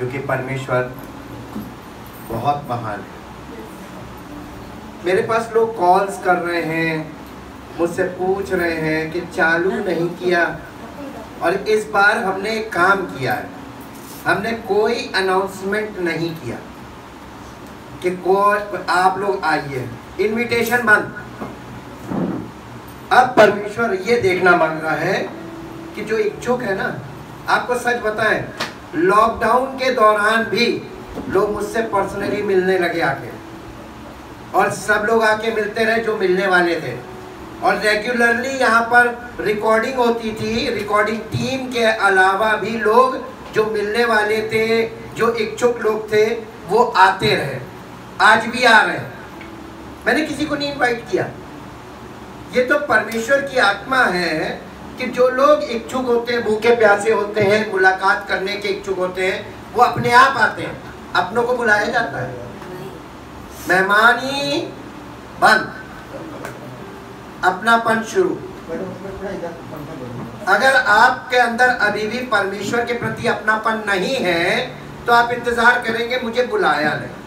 क्योंकि परमेश्वर बहुत महान है। मेरे पास लोग कॉल्स कर रहे हैं, मुझसे पूछ रहे हैं कि चालू नहीं किया, और इस बार हमने एक काम किया है, हमने कोई अनाउंसमेंट नहीं किया कि आप लोग आइए, इनविटेशन बंद। अब परमेश्वर ये देखना मांग रहा है कि जो इच्छुक है ना, आपको सच बताएं, लॉकडाउन के दौरान भी लोग मुझसे पर्सनली मिलने लगे आके, और सब लोग आके मिलते रहे जो मिलने वाले थे, और रेगुलरली यहाँ पर रिकॉर्डिंग होती थी। रिकॉर्डिंग टीम के अलावा भी लोग जो मिलने वाले थे, जो इच्छुक लोग थे, वो आते रहे, आज भी आ रहे हैं। मैंने किसी को नहीं इनवाइट किया। ये तो परमेश्वर की आत्मा है कि जो लोग इच्छुक होते हैं, भूखे प्यासे होते हैं, मुलाकात करने के इच्छुक होते हैं, वो अपने आप आते हैं। अपनों को बुलाया जाता है, मेहमानी बंद, अपनापन शुरू। अगर आपके अंदर अभी भी परमेश्वर के प्रति अपनापन नहीं है तो आप इंतजार करेंगे मुझे बुलाया नहीं।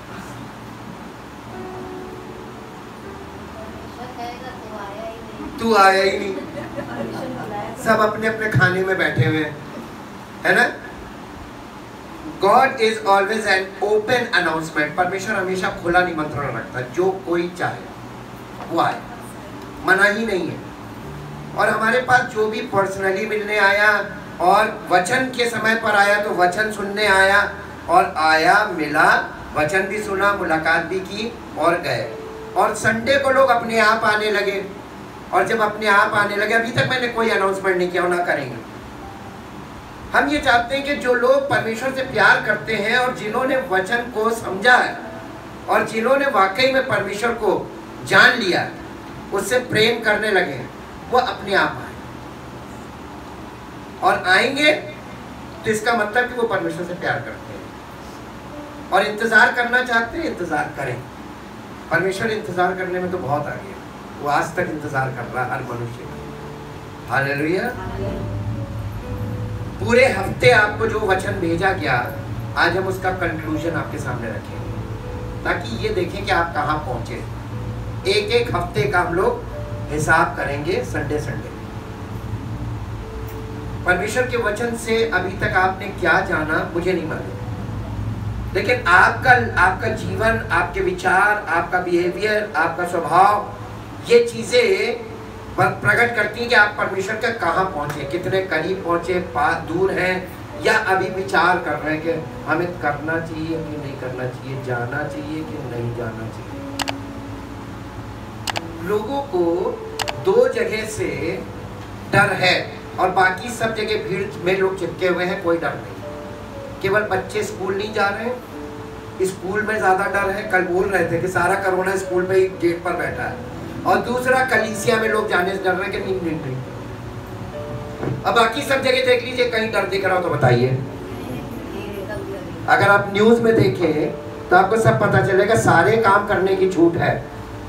तू आया ही नहीं, सब अपने अपने खाने में बैठे हुए हैं, है ना। God is always an open announcement। परमेश्वर हमेशा खुला निमंत्रण रखता है, जो कोई चाहे वो आए, मना ही नहीं है। और हमारे पास जो भी पर्सनली मिलने आया और वचन के समय पर आया तो वचन सुनने आया, और आया, मिला, वचन भी सुना, मुलाकात भी की और गए। और संडे को लोग अपने आप आने लगे, और जब अपने आप आने लगे, अभी तक मैंने कोई अनाउंसमेंट नहीं किया, ना करेंगे। हम ये चाहते हैं कि जो लोग परमेश्वर से प्यार करते हैं और जिन्होंने वचन को समझा है और जिन्होंने वाकई में परमेश्वर को जान लिया, उससे प्रेम करने लगे, वो अपने आप आए। और आएंगे तो इसका मतलब कि वो परमेश्वर से प्यार करते हैं और इंतजार करना चाहते हैं। इंतजार करें, परमेश्वर इंतजार करने में तो बहुत आगे है, वो आज तक इंतजार कर रहा हर मनुष्य का। हालेलुया। पूरे हफ्ते आपको जो वचन भेजा गया, आज हम उसका कंक्लूजन आपके सामने रखेंगे, ताकि ये देखें कि आप कहाँ पहुंचे। एक एक हफ्ते का हम लोग हिसाब करेंगे संडे संडे। परमेश्वर के वचन से अभी तक आपने क्या जाना मुझे नहीं मालूम, लेकिन आपका जीवन, आपके विचार, आपका बिहेवियर, आपका स्वभाव, ये चीजें प्रकट करती हैं कि आप परमेश्वर के कहाँ पहुंचे, कितने करीब पहुंचे, पास दूर हैं, या अभी विचार कर रहे हैं कि हमें करना चाहिए कि नहीं करना चाहिए, जाना चाहिए कि नहीं जाना चाहिए। लोगों को दो जगह से डर है और बाकी सब जगह भीड़ में लोग चिपके हुए हैं, कोई डर नहीं। केवल बच्चे स्कूल नहीं जा रहे हैं, स्कूल में ज्यादा डर है। कल बोल रहे थे कि सारा कोरोना स्कूल में ही गेट पर बैठा है, और दूसरा कलीसिया में लोग जाने से डर रहे हैं कि नहीं। अब बाकी सब जगह देख लीजिए, कहीं डर दिख रहा हो तो बताइए। अगर आप न्यूज में देखें तो आपको सब पता चलेगा, सारे काम करने की छूट है,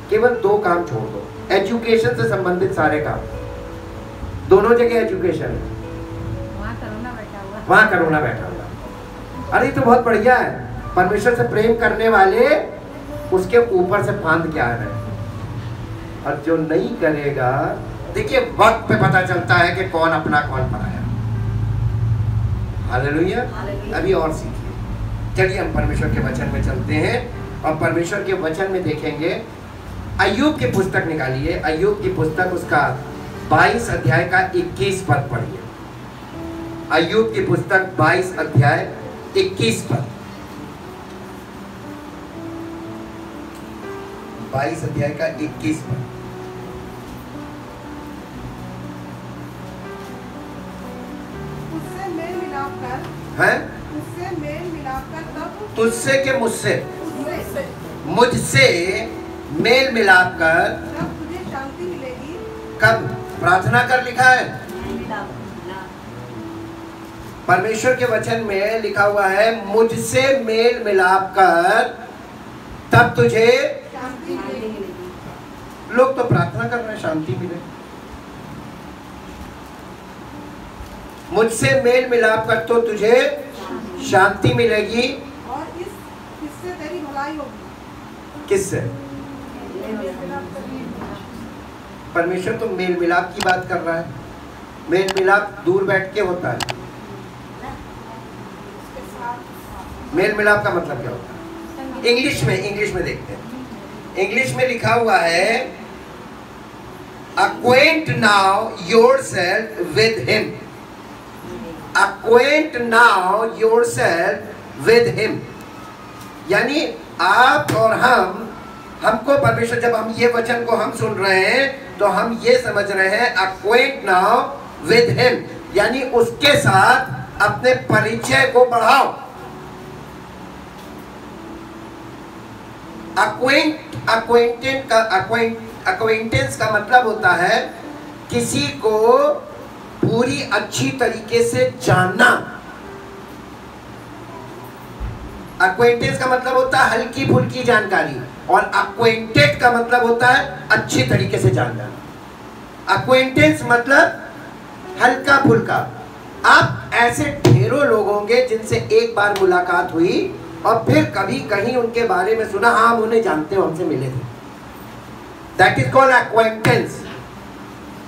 केवल दो काम छोड़ दो, एजुकेशन से संबंधित सारे काम, दोनों जगह एजुकेशन है, वहाँ कोरोना बैठा हुआ। अरे तो बहुत बढ़िया है, परमेश्वर से प्रेम करने वाले उसके ऊपर से फांद के आ रहे हैं, और जो नहीं करेगा, देखिए वक्त पे पता चलता है कि कौन अपना कौन पराया। हालेलुया। अभी और सीखिए। चलिए हम परमेश्वर के वचन में चलते हैं और परमेश्वर के वचन में देखेंगे। अय्यूब की पुस्तक निकालिए, अय्यूब की पुस्तक उसका 22 अध्याय का 21 पद पढ़िए। अय्यूब की पुस्तक 22 अध्याय 21 पद, 22 अध्याय का 21 पद। उससे मेल मिलाप कर, हैं? उससे मेल मिलाप कर, तब तुझसे के मुझसे, उससे मुझसे मेल मिलाप कर, तब तुझे शांति मिलेगी। कब? प्रार्थना कर लिखा है, परमेश्वर के वचन में लिखा हुआ है, मुझसे मेल मिलाप कर तब तुझे शांति मिलेगी। लोग तो प्रार्थना कर रहे हैं शांति मिले। मुझसे मेल मिलाप कर तो तुझे शांति मिलेगी। और इससे तेरी भलाई होगी। किससे? परमेश्वर तो मेल मिलाप की बात कर रहा है। मेल मिलाप दूर बैठ के होता है। मेल मिलाप का मतलब क्या होता है? इंग्लिश में देखते हैं। इंग्लिश में लिखा हुआ है acquaint now yourself with him. acquaint now yourself with him, यानी आप और हमको परमेश्वर, जब हम ये वचन को हम सुन रहे हैं तो हम ये समझ रहे हैं acquaint now with him, यानी उसके साथ अपने परिचय को बढ़ाओ। acquaintance का मतलब होता है किसी को पूरी अच्छी तरीके से जानना। acquaintance का मतलब होता है हल्की फुल्की जानकारी, और acquainted का मतलब होता है अच्छी तरीके से जानना। acquaintance मतलब हल्का फुल्का। आप ऐसे ढेरों लोग होंगे जिनसे एक बार मुलाकात हुई और फिर कभी कहीं उनके बारे में सुना, हाँ हम उन्हें जानते हो, हमसे मिले थे। That is called एक्वाइंटेंस।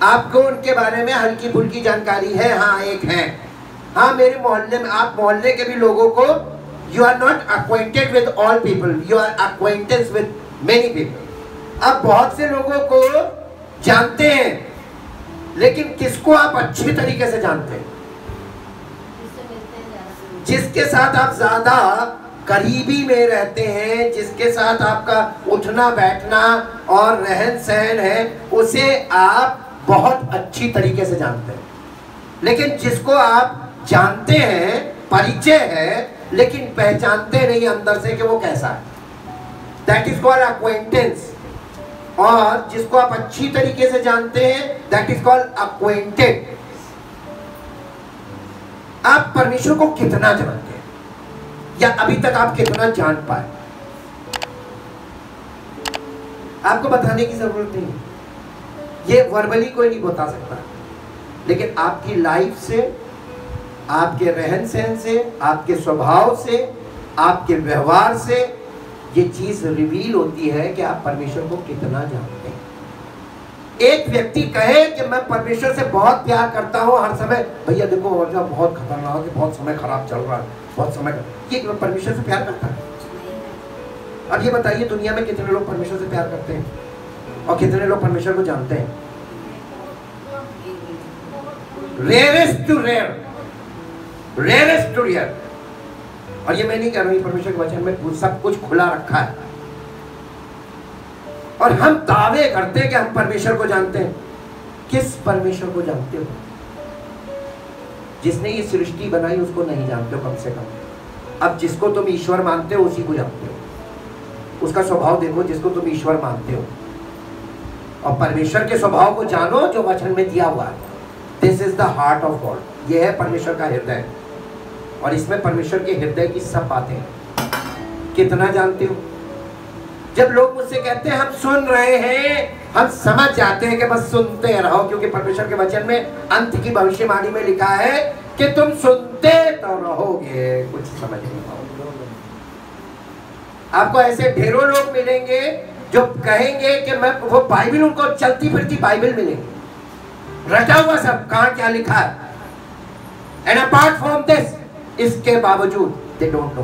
आपको उनके बारे में हल्की फुल्की जानकारी है, हाँ एक है, हाँ मेरे मोहल्ले में, आप मोहल्ले के भी लोगों को, you are not acquainted with all people, you are acquaintance with many people। आप बहुत से लोगों को जानते हैं, लेकिन किसको आप अच्छी तरीके से जानते हैं? जिसके साथ आप ज्यादा करीबी में रहते हैं, जिसके साथ आपका उठना बैठना और रहन सहन है, उसे आप बहुत अच्छी तरीके से जानते हैं। लेकिन जिसको आप जानते हैं, परिचय है, लेकिन पहचानते नहीं अंदर से कि वो कैसा है, दैट इज कॉल्ड एक्वाइंटेंस। और जिसको आप अच्छी तरीके से जानते हैं, दैट इज कॉल्ड एक्वाइंटेड। आप परमेश्वर को कितना जानते हैं, या अभी तक आप कितना जान पाए, आपको बताने की जरूरत नहीं है। ये वर्बली कोई नहीं बता सकता, लेकिन आपकी लाइफ से, आपके रहन सहन से, आपके स्वभाव से, आपके व्यवहार से ये चीज रिवील होती है कि आप परमेश्वर को कितना जानते हैं। एक व्यक्ति कहे कि मैं परमेश्वर से बहुत प्यार करता हूँ हर समय, भैया देखो और जब बहुत खतरनाक है, बहुत समय खराब चल रहा है, बहुत समय, ये परमेश्वर से प्यार करता है? अब ये बताइए दुनिया में कितने लोग परमेश्वर से प्यार करते हैं और कितने लोग परमेश्वर को जानते हैं? Rarest to rare. और ये मैं नहीं कह रहा हूँ, परमेश्वर के वचन में सब कुछ खुला रखा है, और हम दावे करते हैं कि हम परमेश्वर को जानते हैं। किस परमेश्वर को जानते हो? जिसने ये सृष्टि बनाई उसको नहीं जानते हो कम से कम। अब जिसको तुम ईश्वर मानते हो उसी को जानते हो। उसका स्वभाव देखो जिसको तुम ईश्वर मानते हो, और परमेश्वर के स्वभाव को जानो जो वचन में दिया हुआ है। This is the heart of God. यह है परमेश्वर का हृदय, और इसमें परमेश्वर के हृदय की सब बातें हैं। कितना जानते हो? जब लोग मुझसे कहते हैं हम सुन रहे हैं, हम समझ जाते हैं कि बस सुनते रहो, क्योंकि परमेश्वर के वचन में अंत की भविष्यवाणी में लिखा है कि तुम सुनते तो रहोगे, कुछ समझ नहीं पाओगे। आपको ऐसे ढेरों लोग मिलेंगे जो कहेंगे कि मैं, वो बाइबल, उनको चलती फिरती बाइबल मिलेगी, रटा हुआ सब, कहां क्या लिखा है, एंड अपार्ट फ्रॉम दिस, इसके बावजूद दे डोंट नो।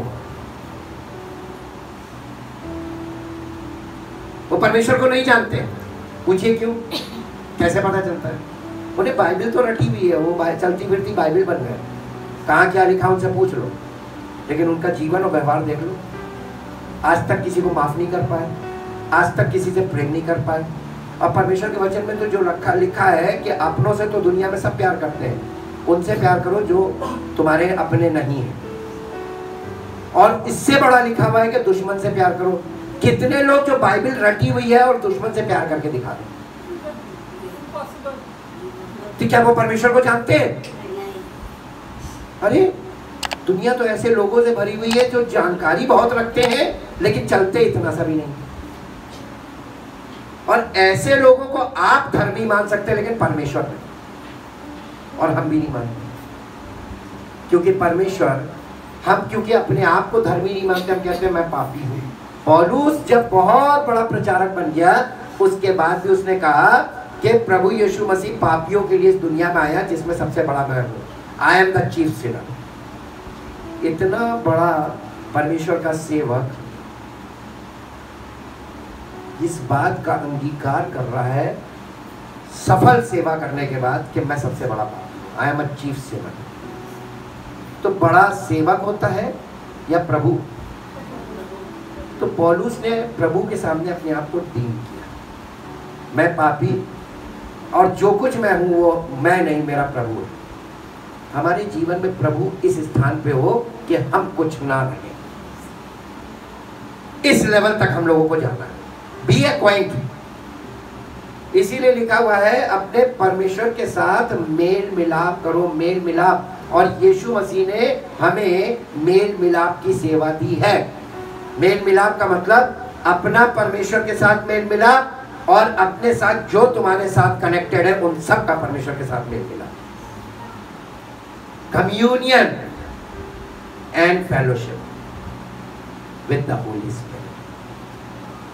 वो परमेश्वर को नहीं जानते। पूछिए क्यों? कैसे पता चलता है? उन्हें बाइबल तो रटी हुई है, वो चलती फिरती बाइबल बन गए, कहां क्या लिखा उनसे पूछ लो, लेकिन उनका जीवन और व्यवहार देख लो। आज तक किसी को माफ नहीं कर पाए, आज तक किसी से प्रेम नहीं कर पाए। और परमेश्वर के वचन में तो जो लिखा है कि अपनों से तो दुनिया में सब प्यार करते हैं, उनसे प्यार करो जो तुम्हारे अपने नहीं है। और इससे बड़ा लिखा हुआ है कि दुश्मन से प्यार करो। कितने लोग जो बाइबल रटी हुई है और दुश्मन से प्यार करके दिखा दें? तो क्या वो परमेश्वर को जानते हैं? अरे दुनिया तो ऐसे लोगों से भरी हुई है जो जानकारी बहुत रखते हैं लेकिन चलते इतना सा भी नहीं। और ऐसे लोगों को आप धर्मी मान सकते हैं लेकिन परमेश्वर नहीं, और हम भी नहीं मानते, क्योंकि परमेश्वर हम क्योंकि अपने आप को धर्मी नहीं मानते, हम कहते हैं मैं पापी हूँ। पौलुस जब बहुत बड़ा प्रचारक बन गया, उसके बाद भी उसने कहा कि प्रभु यीशु मसीह पापियों के लिए इस दुनिया में आया जिसमें सबसे बड़ा मैं हूँ। I am the chief Sinner. इतना बड़ा परमेश्वर का सेवक इस बात का अंगीकार कर रहा है सफल सेवा करने के बाद कि मैं सबसे बड़ा पापी हूँ। I am a chief Sinner. तो बड़ा सेवक होता है या प्रभु? तो पौलुस ने प्रभु के सामने अपने आप को डील किया, मैं पापी और जो कुछ मैं हूं वो मैं नहीं, मेरा प्रभु है। हमारे जीवन में प्रभु इस स्थान पे हो कि हम कुछ ना रहे। इस लेवल तक हम लोगों को जाना है। बी एक्वाइंट। इसीलिए लिखा हुआ है अपने परमेश्वर के साथ मेल मिलाप करो, मेल मिलाप। और यीशु मसीह ने हमें मेल मिलाप की सेवा दी है। मेल मिलाप का मतलब अपना परमेश्वर के साथ मेल मिलाप और अपने साथ जो तुम्हारे साथ कनेक्टेड है उन सब का परमेश्वर के साथ मेल मिलाप। Communion and fellowship with the Holi spirit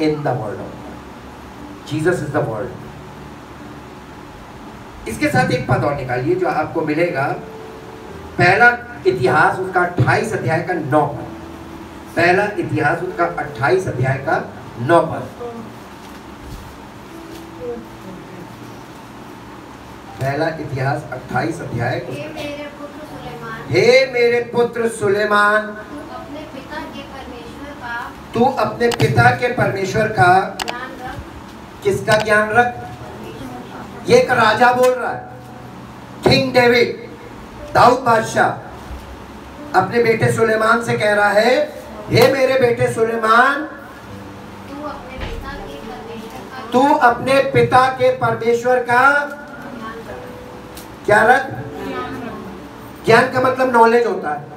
in the word of God. Jesus is the word. इसके साथ एक पद और निकालिए जो आपको मिलेगा, पहला इतिहास उसका 28 अध्याय का 9 पद। पहला इतिहास उसका 28 अध्याय का 9 पद। पहला इतिहास 28 अध्याय। हे मेरे पुत्र सुलेमान, तू अपने पिता के परमेश्वर का किसका ज्ञान रख? ये एक राजा बोल रहा है, किंग डेविड, दाऊद बादशाह अपने बेटे सुलेमान से कह रहा है, हे मेरे बेटे सुलेमान, तू अपने पिता के परमेश्वर का क्या रख? ज्ञान का मतलब नॉलेज होता है।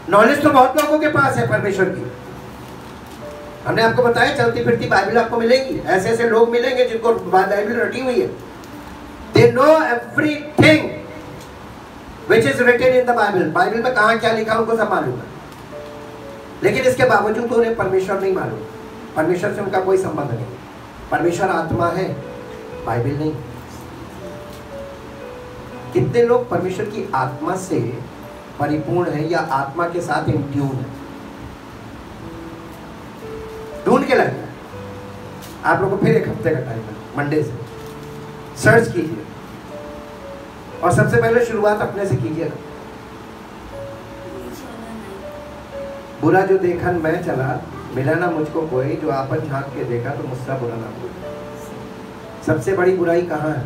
नॉलेज तो बहुत लोगों के पास है परमेश्वर की। हमने आपको बताया चलती फिरती बाइबल आपको मिलेगी, ऐसे ऐसे लोग मिलेंगे जिनको बाइबल रटी हुई है। They know everything which is written in the Bible। Bible में कहाँ क्या लिखा उनको सब मालूम है, लेकिन इसके बावजूद तो उन्हें परमेश्वर नहीं मालूम। परमेश्वर से उनका कोई संबंध नहीं। परमेश्वर आत्मा है, बाइबल नहीं। कितने लोग परमेश्वर की आत्मा से परिपूर्ण है या आत्मा के साथ इन ट्यून है? ढूंढ के लाइए। आप लोगों को फिर एक हफ्ते का टाइम है, मंडे से सर्च कीजिए और सबसे पहले शुरुआत अपने से कीजिएगा। बुरा जो देखा मैं चला, मिला ना मुझको कोई, जो आपन झांक के देखा तो मुझसे बुरा ना कोई। सबसे बड़ी बुराई कहाँ है?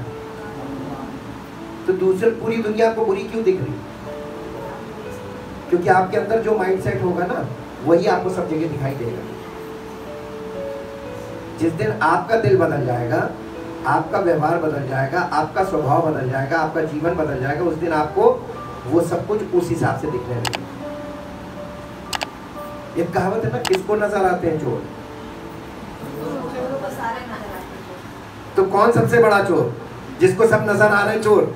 तो दूसरी पूरी दुनिया को बुरी क्यों दिख रही? क्योंकि आपके अंदर जो माइंडसेट होगा ना, वही आपको सब जगह दिखाई देगा। जिस दिन आपका दिल बदल जाएगा, आपका व्यवहार बदल जाएगा, आपका स्वभाव बदल जाएगा, आपका जीवन बदल जाएगा, उस दिन आपको वो सब कुछ उस हिसाब से दिखने लगेगा। एक कहावत है ना, किसको नजर आते हैं चोर? तो कौन सबसे बड़ा चोर? जिसको सब नजर आ रहे हैं चोर।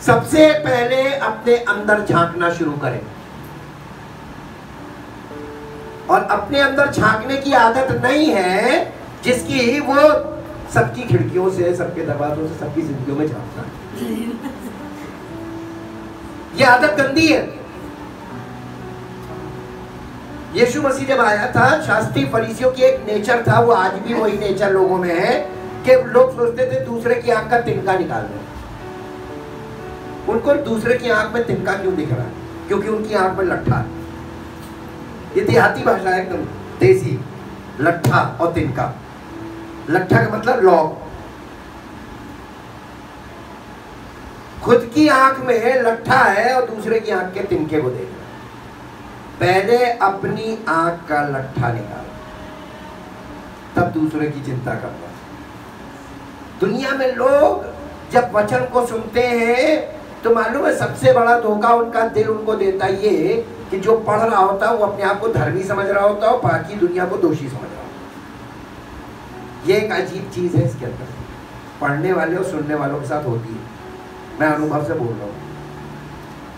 सबसे पहले अपने अंदर झांकना शुरू करें, और अपने अंदर झांकने की आदत नहीं है जिसकी वो सबकी खिड़कियों से, सबके दरवाजों से, सबकी जिंदगियों में झांकना है। ये आदत गंदी है। यीशु मसीह जब आया था, शास्त्री फरीसियों की एक नेचर था, वो आज भी वही नेचर लोगों में है कि लोग सोचते थे दूसरे की आंख का तिनका निकाल दें। उनको दूसरे की आंख में तिनका क्यों दिख रहा है? क्योंकि उनकी आंख में लट्ठा है। ये देहाती भाषा है, एकदम देसी। लट्ठा और तिनका। लट्ठा का मतलब लॉक। खुद की आंख में लट्ठा है और दूसरे की आंख के तिनके को देख रहा है। पहले अपनी आंख का लट्ठा निकाल, तब दूसरे की चिंता करना। दुनिया में लोग जब वचन को सुनते हैं तो मालूम है सबसे बड़ा धोखा उनका दिल उनको देता ये कि जो पढ़ रहा होता है वो अपने आप को धर्मी समझ रहा होता है और बाकी दुनिया को दोषी समझ रहा होता है। ये एक अजीब चीज है इसके अंदर, पढ़ने वाले और सुनने वालों के साथ होती है। मैं अनुभव से बोल रहा हूँ।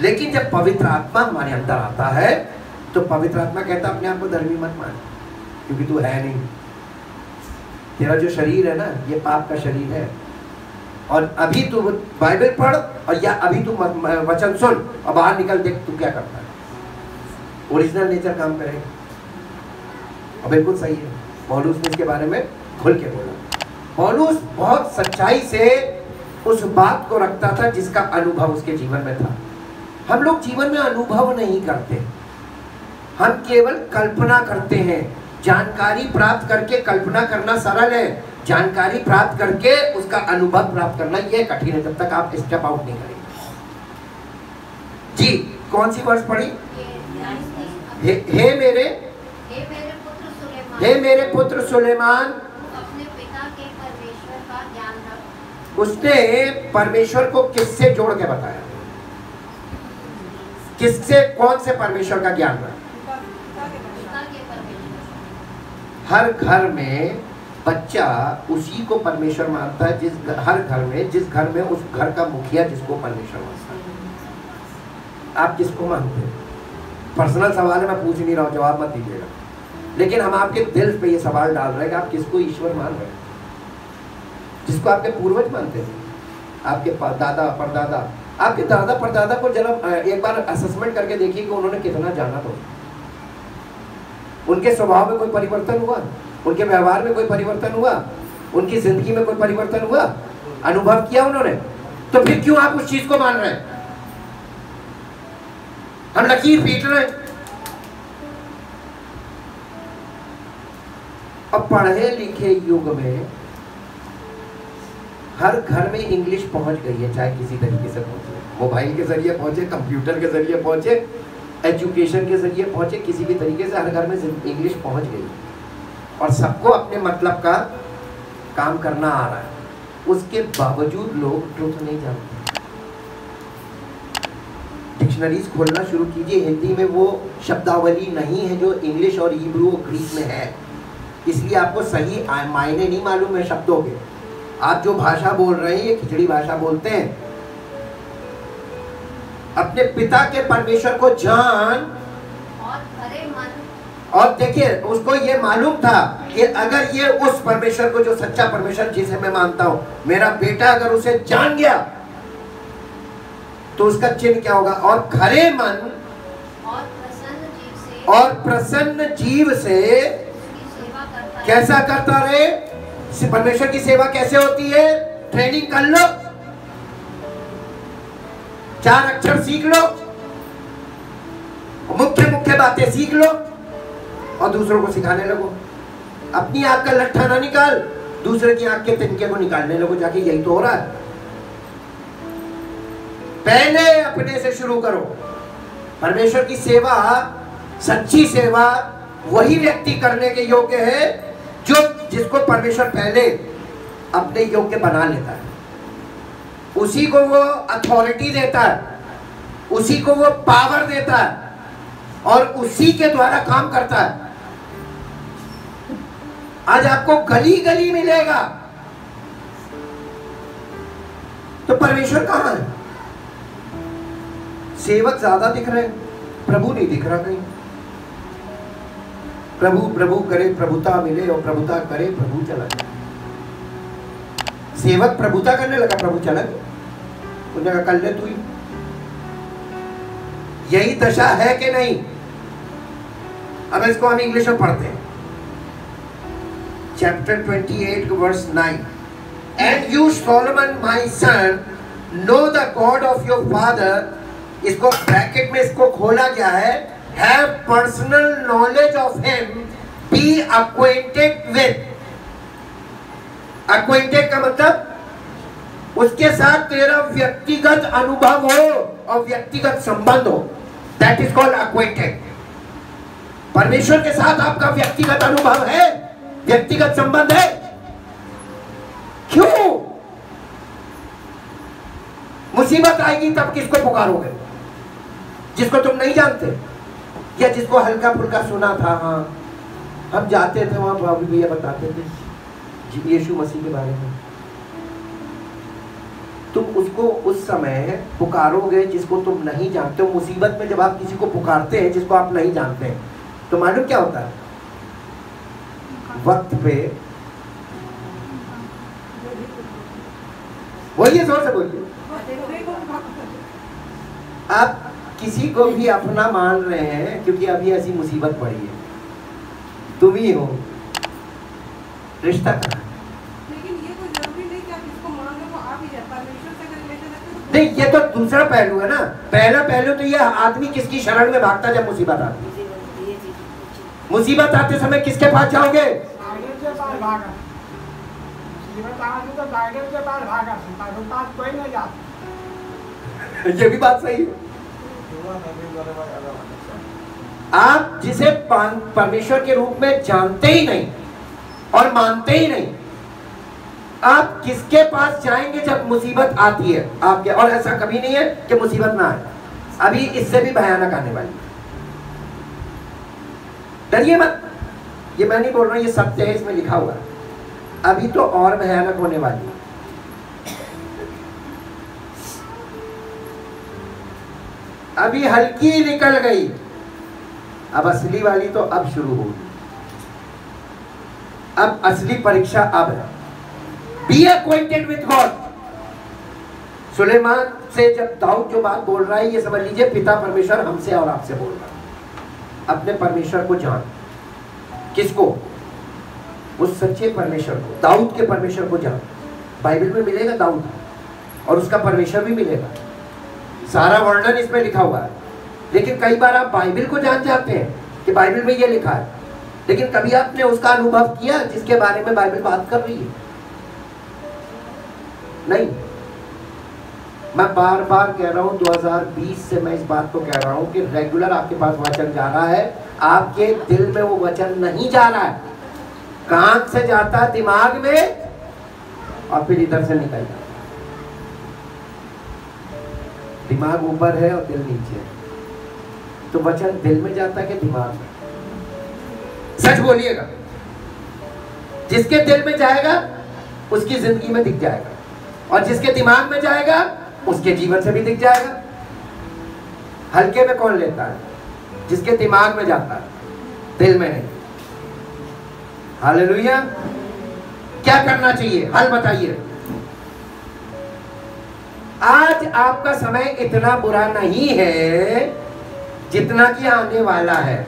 लेकिन जब पवित्र आत्मा हमारे अंदर आता है तो पवित्र आत्मा कहता अपने आप को धर्मी मत मान, क्योंकि तू है नहीं। तेरा जो शरीर है ना, ये पाप का शरीर है। और अभी तू बाइबल पढ़ और या अभी तू वचन सुन और बाहर निकल, देख तू क्या करता है। ओरिजिनल नेचर काम करेगा। और बिल्कुल सही है, पौलुस ने इसके बारे में खुल के बोला। पौलुस बहुत सच्चाई से उस बात को रखता था जिसका अनुभव उसके जीवन में था। हम लोग जीवन में अनुभव नहीं करते, हम केवल कल्पना करते हैं। जानकारी प्राप्त करके कल्पना करना सरल है, जानकारी प्राप्त करके उसका अनुभव प्राप्त करना यह कठिन है, जब तक आप स्टेप आउट नहीं करेंगे। जी, कौन सी वर्ष पढ़ी? हे मेरे पुत्र सुलेमान, अपने पिता के परमेश्वर का ज्ञान रख। उसने परमेश्वर को किससे जोड़ के बताया? किससे, कौन से परमेश्वर का ज्ञान रख? हर घर में बच्चा उसी को परमेश्वर मानता है, हर घर में, जिस घर में उस घर का मुखिया जिसको परमेश्वर मानता है। आप किसको मानते हैं? पर्सनल सवाल है, मैं पूछ नहीं रहा हूँ, जवाब मत दीजिएगा। लेकिन हम आपके दिल पे ये सवाल डाल रहे हैं कि आप किसको ईश्वर मान रहे हैं? जिसको आपके पूर्वज मानते थे, आपके दादा परदादा। आपके दादा परदादा को जरा एक बार असेसमेंट करके देखिए कि उन्होंने कितना जाना था। उनके स्वभाव में कोई परिवर्तन हुआ? उनके व्यवहार में कोई परिवर्तन हुआ? उनकी जिंदगी में कोई परिवर्तन हुआ? अनुभव किया उन्होंने? तो फिर क्यों आप उस चीज को मान रहे हैं? हम लकीर पीट रहे हैं। अब पढ़े लिखे युग में हर घर में इंग्लिश पहुंच गई है, चाहे किसी तरीके से पहुंचे, मोबाइल के जरिए पहुंचे, कंप्यूटर के जरिए पहुंचे, एजुकेशन के जरिए पहुंचे, किसी भी तरीके से हर घर में इंग्लिश पहुंच गई और सबको अपने मतलब का काम करना आ रहा है। उसके बावजूद लोग ट्रुथ नहीं जानते। डिक्शनरीज खोलना शुरू कीजिए, हिंदी में वो शब्दावली नहीं है जो इंग्लिश और हिब्रू और ग्रीक में है, इसलिए आपको सही मायने नहीं मालूम है शब्दों के। आप जो भाषा बोल रहे हैं ये खिचड़ी भाषा बोलते हैं। अपने पिता के परमेश्वर को जान और भरे मन, और देखिए उसको ये मालूम था कि अगर ये उस परमेश्वर को, जो सच्चा परमेश्वर जिसे मैं मानता हूं, मेरा बेटा अगर उसे जान गया तो उसका चिन्ह क्या होगा? और खरे मन और प्रसन्न जीव से सेवा करता है। कैसा करता रहे? परमेश्वर की सेवा कैसे होती है? ट्रेनिंग कर लो, 4 अक्षर सीख लो, मुख्य मुख्य बातें सीख लो और दूसरों को सिखाने लगो। अपनी आंख का लट्ठा ना निकाल, दूसरे की आंख के तिनके को निकालने लगो जाके। यही तो हो रहा है। पहले अपने से शुरू करो। परमेश्वर की सेवा, सच्ची सेवा वही व्यक्ति करने के योग्य है जो जिसको परमेश्वर पहले अपने योग्य बना लेता है, उसी को वो अथॉरिटी देता है, उसी को वो पावर देता है और उसी के द्वारा काम करता है। आज आपको गली गली मिलेगा, तो परमेश्वर कहां है? सेवक ज्यादा दिख रहे हैं, प्रभु नहीं दिख रहा कहीं। प्रभु प्रभु करे प्रभुता मिले और प्रभुता करे प्रभु चला जाए। सेवक प्रभुता करने लगा, प्रभु चला गया। उन्होंने कहा कर ले तू ही। यही दशा है कि नहीं? अब इसको हम इंग्लिश में पढ़ते हैं। Chapter 28 verse 9, and you Solomon my son know the God of your father, इसको ब्रैकेट में इसको खोला गया है, have personal knowledge of him, be acquainted with। acquainted का मतलब उसके साथ तेरा व्यक्तिगत अनुभव हो और व्यक्तिगत संबंध हो, that is called acquainted। परमेश्वर के साथ आपका व्यक्तिगत अनुभव है, व्यक्तिगत संबंध है। क्यों? मुसीबत आएगी तब किसको पुकारोगे? जिसको तुम नहीं जानते या जिसको हल्का फुल्का सुना था। हाँ, हम जाते थे वहां, बाबू भैया बताते थे यीशु मसीह के बारे में। तुम उसको उस समय पुकारोगे जिसको तुम नहीं जानते हो। मुसीबत में जब आप किसी को पुकारते हैं जिसको आप नहीं जानते हैं, तो मालूम क्या होता है? वक्त पे बोलिए, जोर से बोलिए। आप किसी को भी अपना मान रहे हैं क्योंकि अभी ऐसी मुसीबत पड़ी है, तुम ही हो, रिश्ता कहाँ? लेकिन ये कोई जरूरी नहीं कि आप इसको मान लो, आप ही है परमेश्वर से अगर रिलेशन रखते हो। नहीं, ये तो दूसरा पहलू है ना। पहला पहलू तो ये आदमी किसकी शरण में भागता जब मुसीबत आती है। मुसीबत आते समय किसके पास जाओगे? ये भी बात सही है। आप जिसे परमेश्वर के रूप में जानते ही नहीं और मानते ही नहीं, आप किसके पास जाएंगे जब मुसीबत आती है आपके? और ऐसा कभी नहीं है कि मुसीबत ना आए, अभी इससे भी भयानक आने वाली। डरिए मत, ये मैं नहीं बोल रहा हूं, ये सत्य है, इसमें लिखा हुआ है। अभी तो और भयानक होने वाली है। अभी हल्की निकल गई, अब असली वाली तो अब शुरू होगी। अब असली परीक्षा अब है। Be acquainted with God. Suleman से जब दाऊद जो बात बोल रहा है, ये समझ लीजिए पिता परमेश्वर हमसे और आपसे बोल रहा है। अपने परमेश्वर को जान। किसको? उस सच्चे परमेश्वर को, दाऊद के परमेश्वर को जान। बाइबल में मिलेगा दाऊद और उसका परमेश्वर भी मिलेगा, सारा वर्णन इसमें लिखा हुआ है। लेकिन कई बार आप बाइबल को जान जाते हैं कि बाइबल में ये लिखा है, लेकिन कभी आपने उसका अनुभव किया जिसके बारे में बाइबल बात कर रही है? नहीं। मैं बार बार कह रहा हूं, 2020 से मैं इस बात को कह रहा हूं कि रेगुलर आपके पास वचन जा रहा है, आपके दिल में वो वचन नहीं जा रहा है, कान से जाता है दिमाग में और फिर इधर से निकल जाता है। दिमाग ऊपर है और दिल नीचे है, तो वचन दिल में जाता है कि दिमाग में? सच बोलिएगा। जिसके दिल में जाएगा उसकी जिंदगी में दिख जाएगा, और जिसके दिमाग में जाएगा उसके जीवन से भी दिख जाएगा। हल्के में कौन लेता है? जिसके दिमाग में जाता है, दिल में नहीं। हालेलुया। क्या करना चाहिए? हल बताइए। आज आपका समय इतना बुरा नहीं है जितना कि आने वाला है,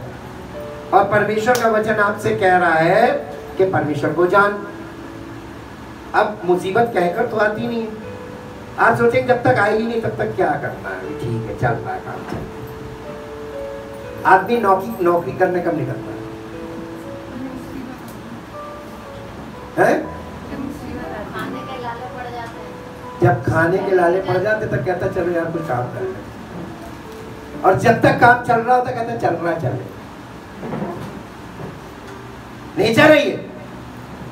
और परमेश्वर का वचन आपसे कह रहा है कि परमेश्वर को जान। अब मुसीबत कहकर तो आती नहीं है। आप सोचेंगे जब तक आएगी नहीं तब तक क्या करना है, ठीक है चल रहा है काम, चल। आदमी नौकरी करने कब निकलता है? खाने के लाले पड़ जाते हैं। जब खाने के लाले पड़ जाते तब कहता चलो यार कुछ काम कर ले, और जब तक काम चल रहा होता कहता चल रहा चले। नहीं जा रही है।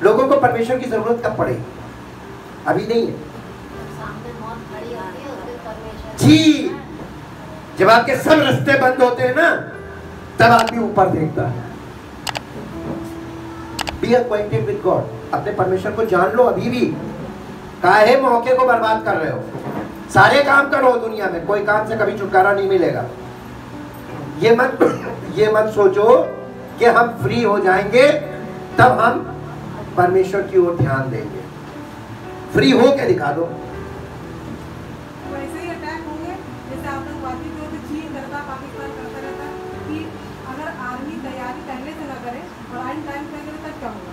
लोगों को परमेश्वर की जरूरत कब पड़ेगी? अभी नहीं है। सामने मौत खड़ी होती है, उसके परमेश्वर जी, जब आपके सब रास्ते बंद होते हैं ना, तब आदमी ऊपर देखता है। Be acquainted with God. अपने परमेश्वर को जान लो अभी भी। काहे मौके को बर्बाद कर रहे हो? सारे काम करो दुनिया में, कोई काम से कभी छुटकारा नहीं मिलेगा। ये मत सोचो कि हम फ्री हो जाएंगे तब हम परमेश्वर की ओर ध्यान देंगे। फ्री हो के दिखा दो। वैसे ही अटैक होंगे जैसे आतंकवादी जो भी चीन करता, पाकिस्तान करता रहता, कि अगर आर्मी तैयारी पहले से ना करे और आइन टाइम पे करे तब क्या होगा?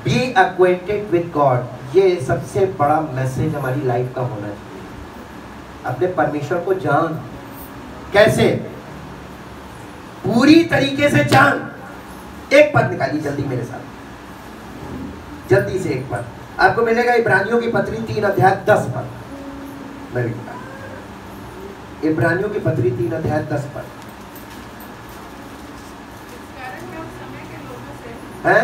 बी एक्वाइंटेड विद गॉड, ये सबसे बड़ा मैसेज हमारी लाइफ का होना चाहिए। अपने परमेश्वर को जान। कैसे? पूरी तरीके से जान। एक पद निकालिए जल्दी मेरे साथ, जल्दी से एक पद आपको मिलेगा। इब्रानियों की पत्री 3 अध्याय 10 पद। मैं भी निकाल। इब्रानियों की पत्री 3 अध्याय 10 पद है।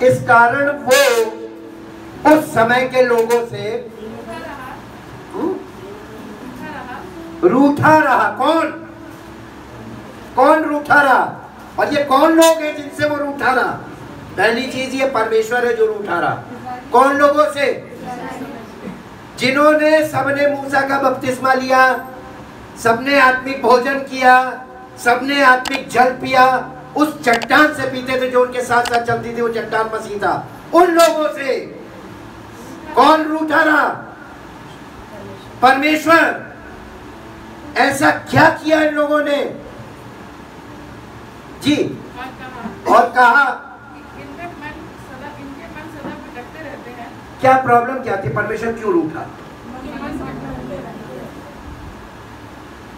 इस कारण वो उस समय के लोगों से रूठा रहा। कौन रूठा रहा? और ये कौन लोग हैं जिनसे वो रूठा रहा? पहली चीज ये परमेश्वर है जो रूठा रहा। कौन लोगों से? जिन्होंने सबने मूसा का बपतिस्मा लिया, सबने आत्मिक भोजन किया, सबने आत्मिक जल पिया, उस चट्टान से पीते थे जो उनके साथ साथ चलती थी, वो चट्टान मसीह था। उन लोगों से कौन रूठा रहा? परमेश्वर। ऐसा क्या किया इन लोगों ने जी? और कहा इनके मन सदा भटकते रहते हैं। क्या प्रॉब्लम क्या थी? परमेश्वर क्यों रूठा?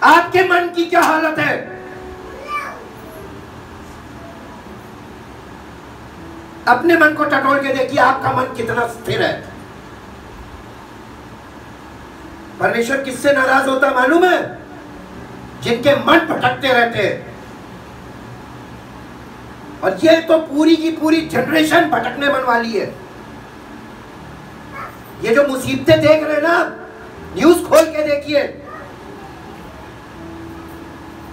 आपके मन की क्या हालत है? अपने मन को टटोल के देखिए, आपका मन कितना स्थिर है। परमेश्वर किससे नाराज होता मालूम है? जिनके मन भटकते रहते हैं। और ये तो पूरी की पूरी जनरेशन भटकने मन वाली है। ये जो मुसीबतें देख रहे हैं ना, न्यूज खोल के देखिए।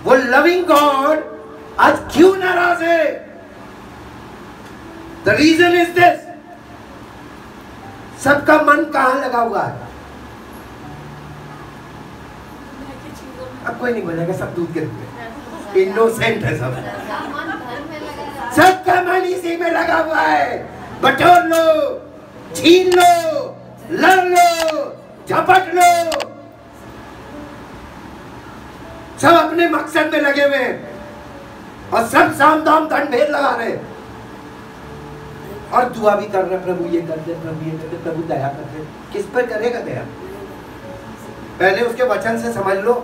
वो लविंग गॉड आज क्यों नाराज है? द रीजन इज दिस, सबका मन कहां लगा हुआ है? अब कोई नहीं बोलेगा, सब दूध के दूध, इनोसेंट है सब। सबका मन इसी में लगा हुआ है। बटोर लो, छीन लो, लड़ लो, झपट लो, सब अपने मकसद में लगे हुए हैं और सब साम दाम दंड भेद लगा रहे और दुआ भी कर रहे, प्रभु ये कर दे, प्रभु ये कर दे, प्रभु दया कर दे। किस पर करेगा दया? पहले उसके वचन से समझ लो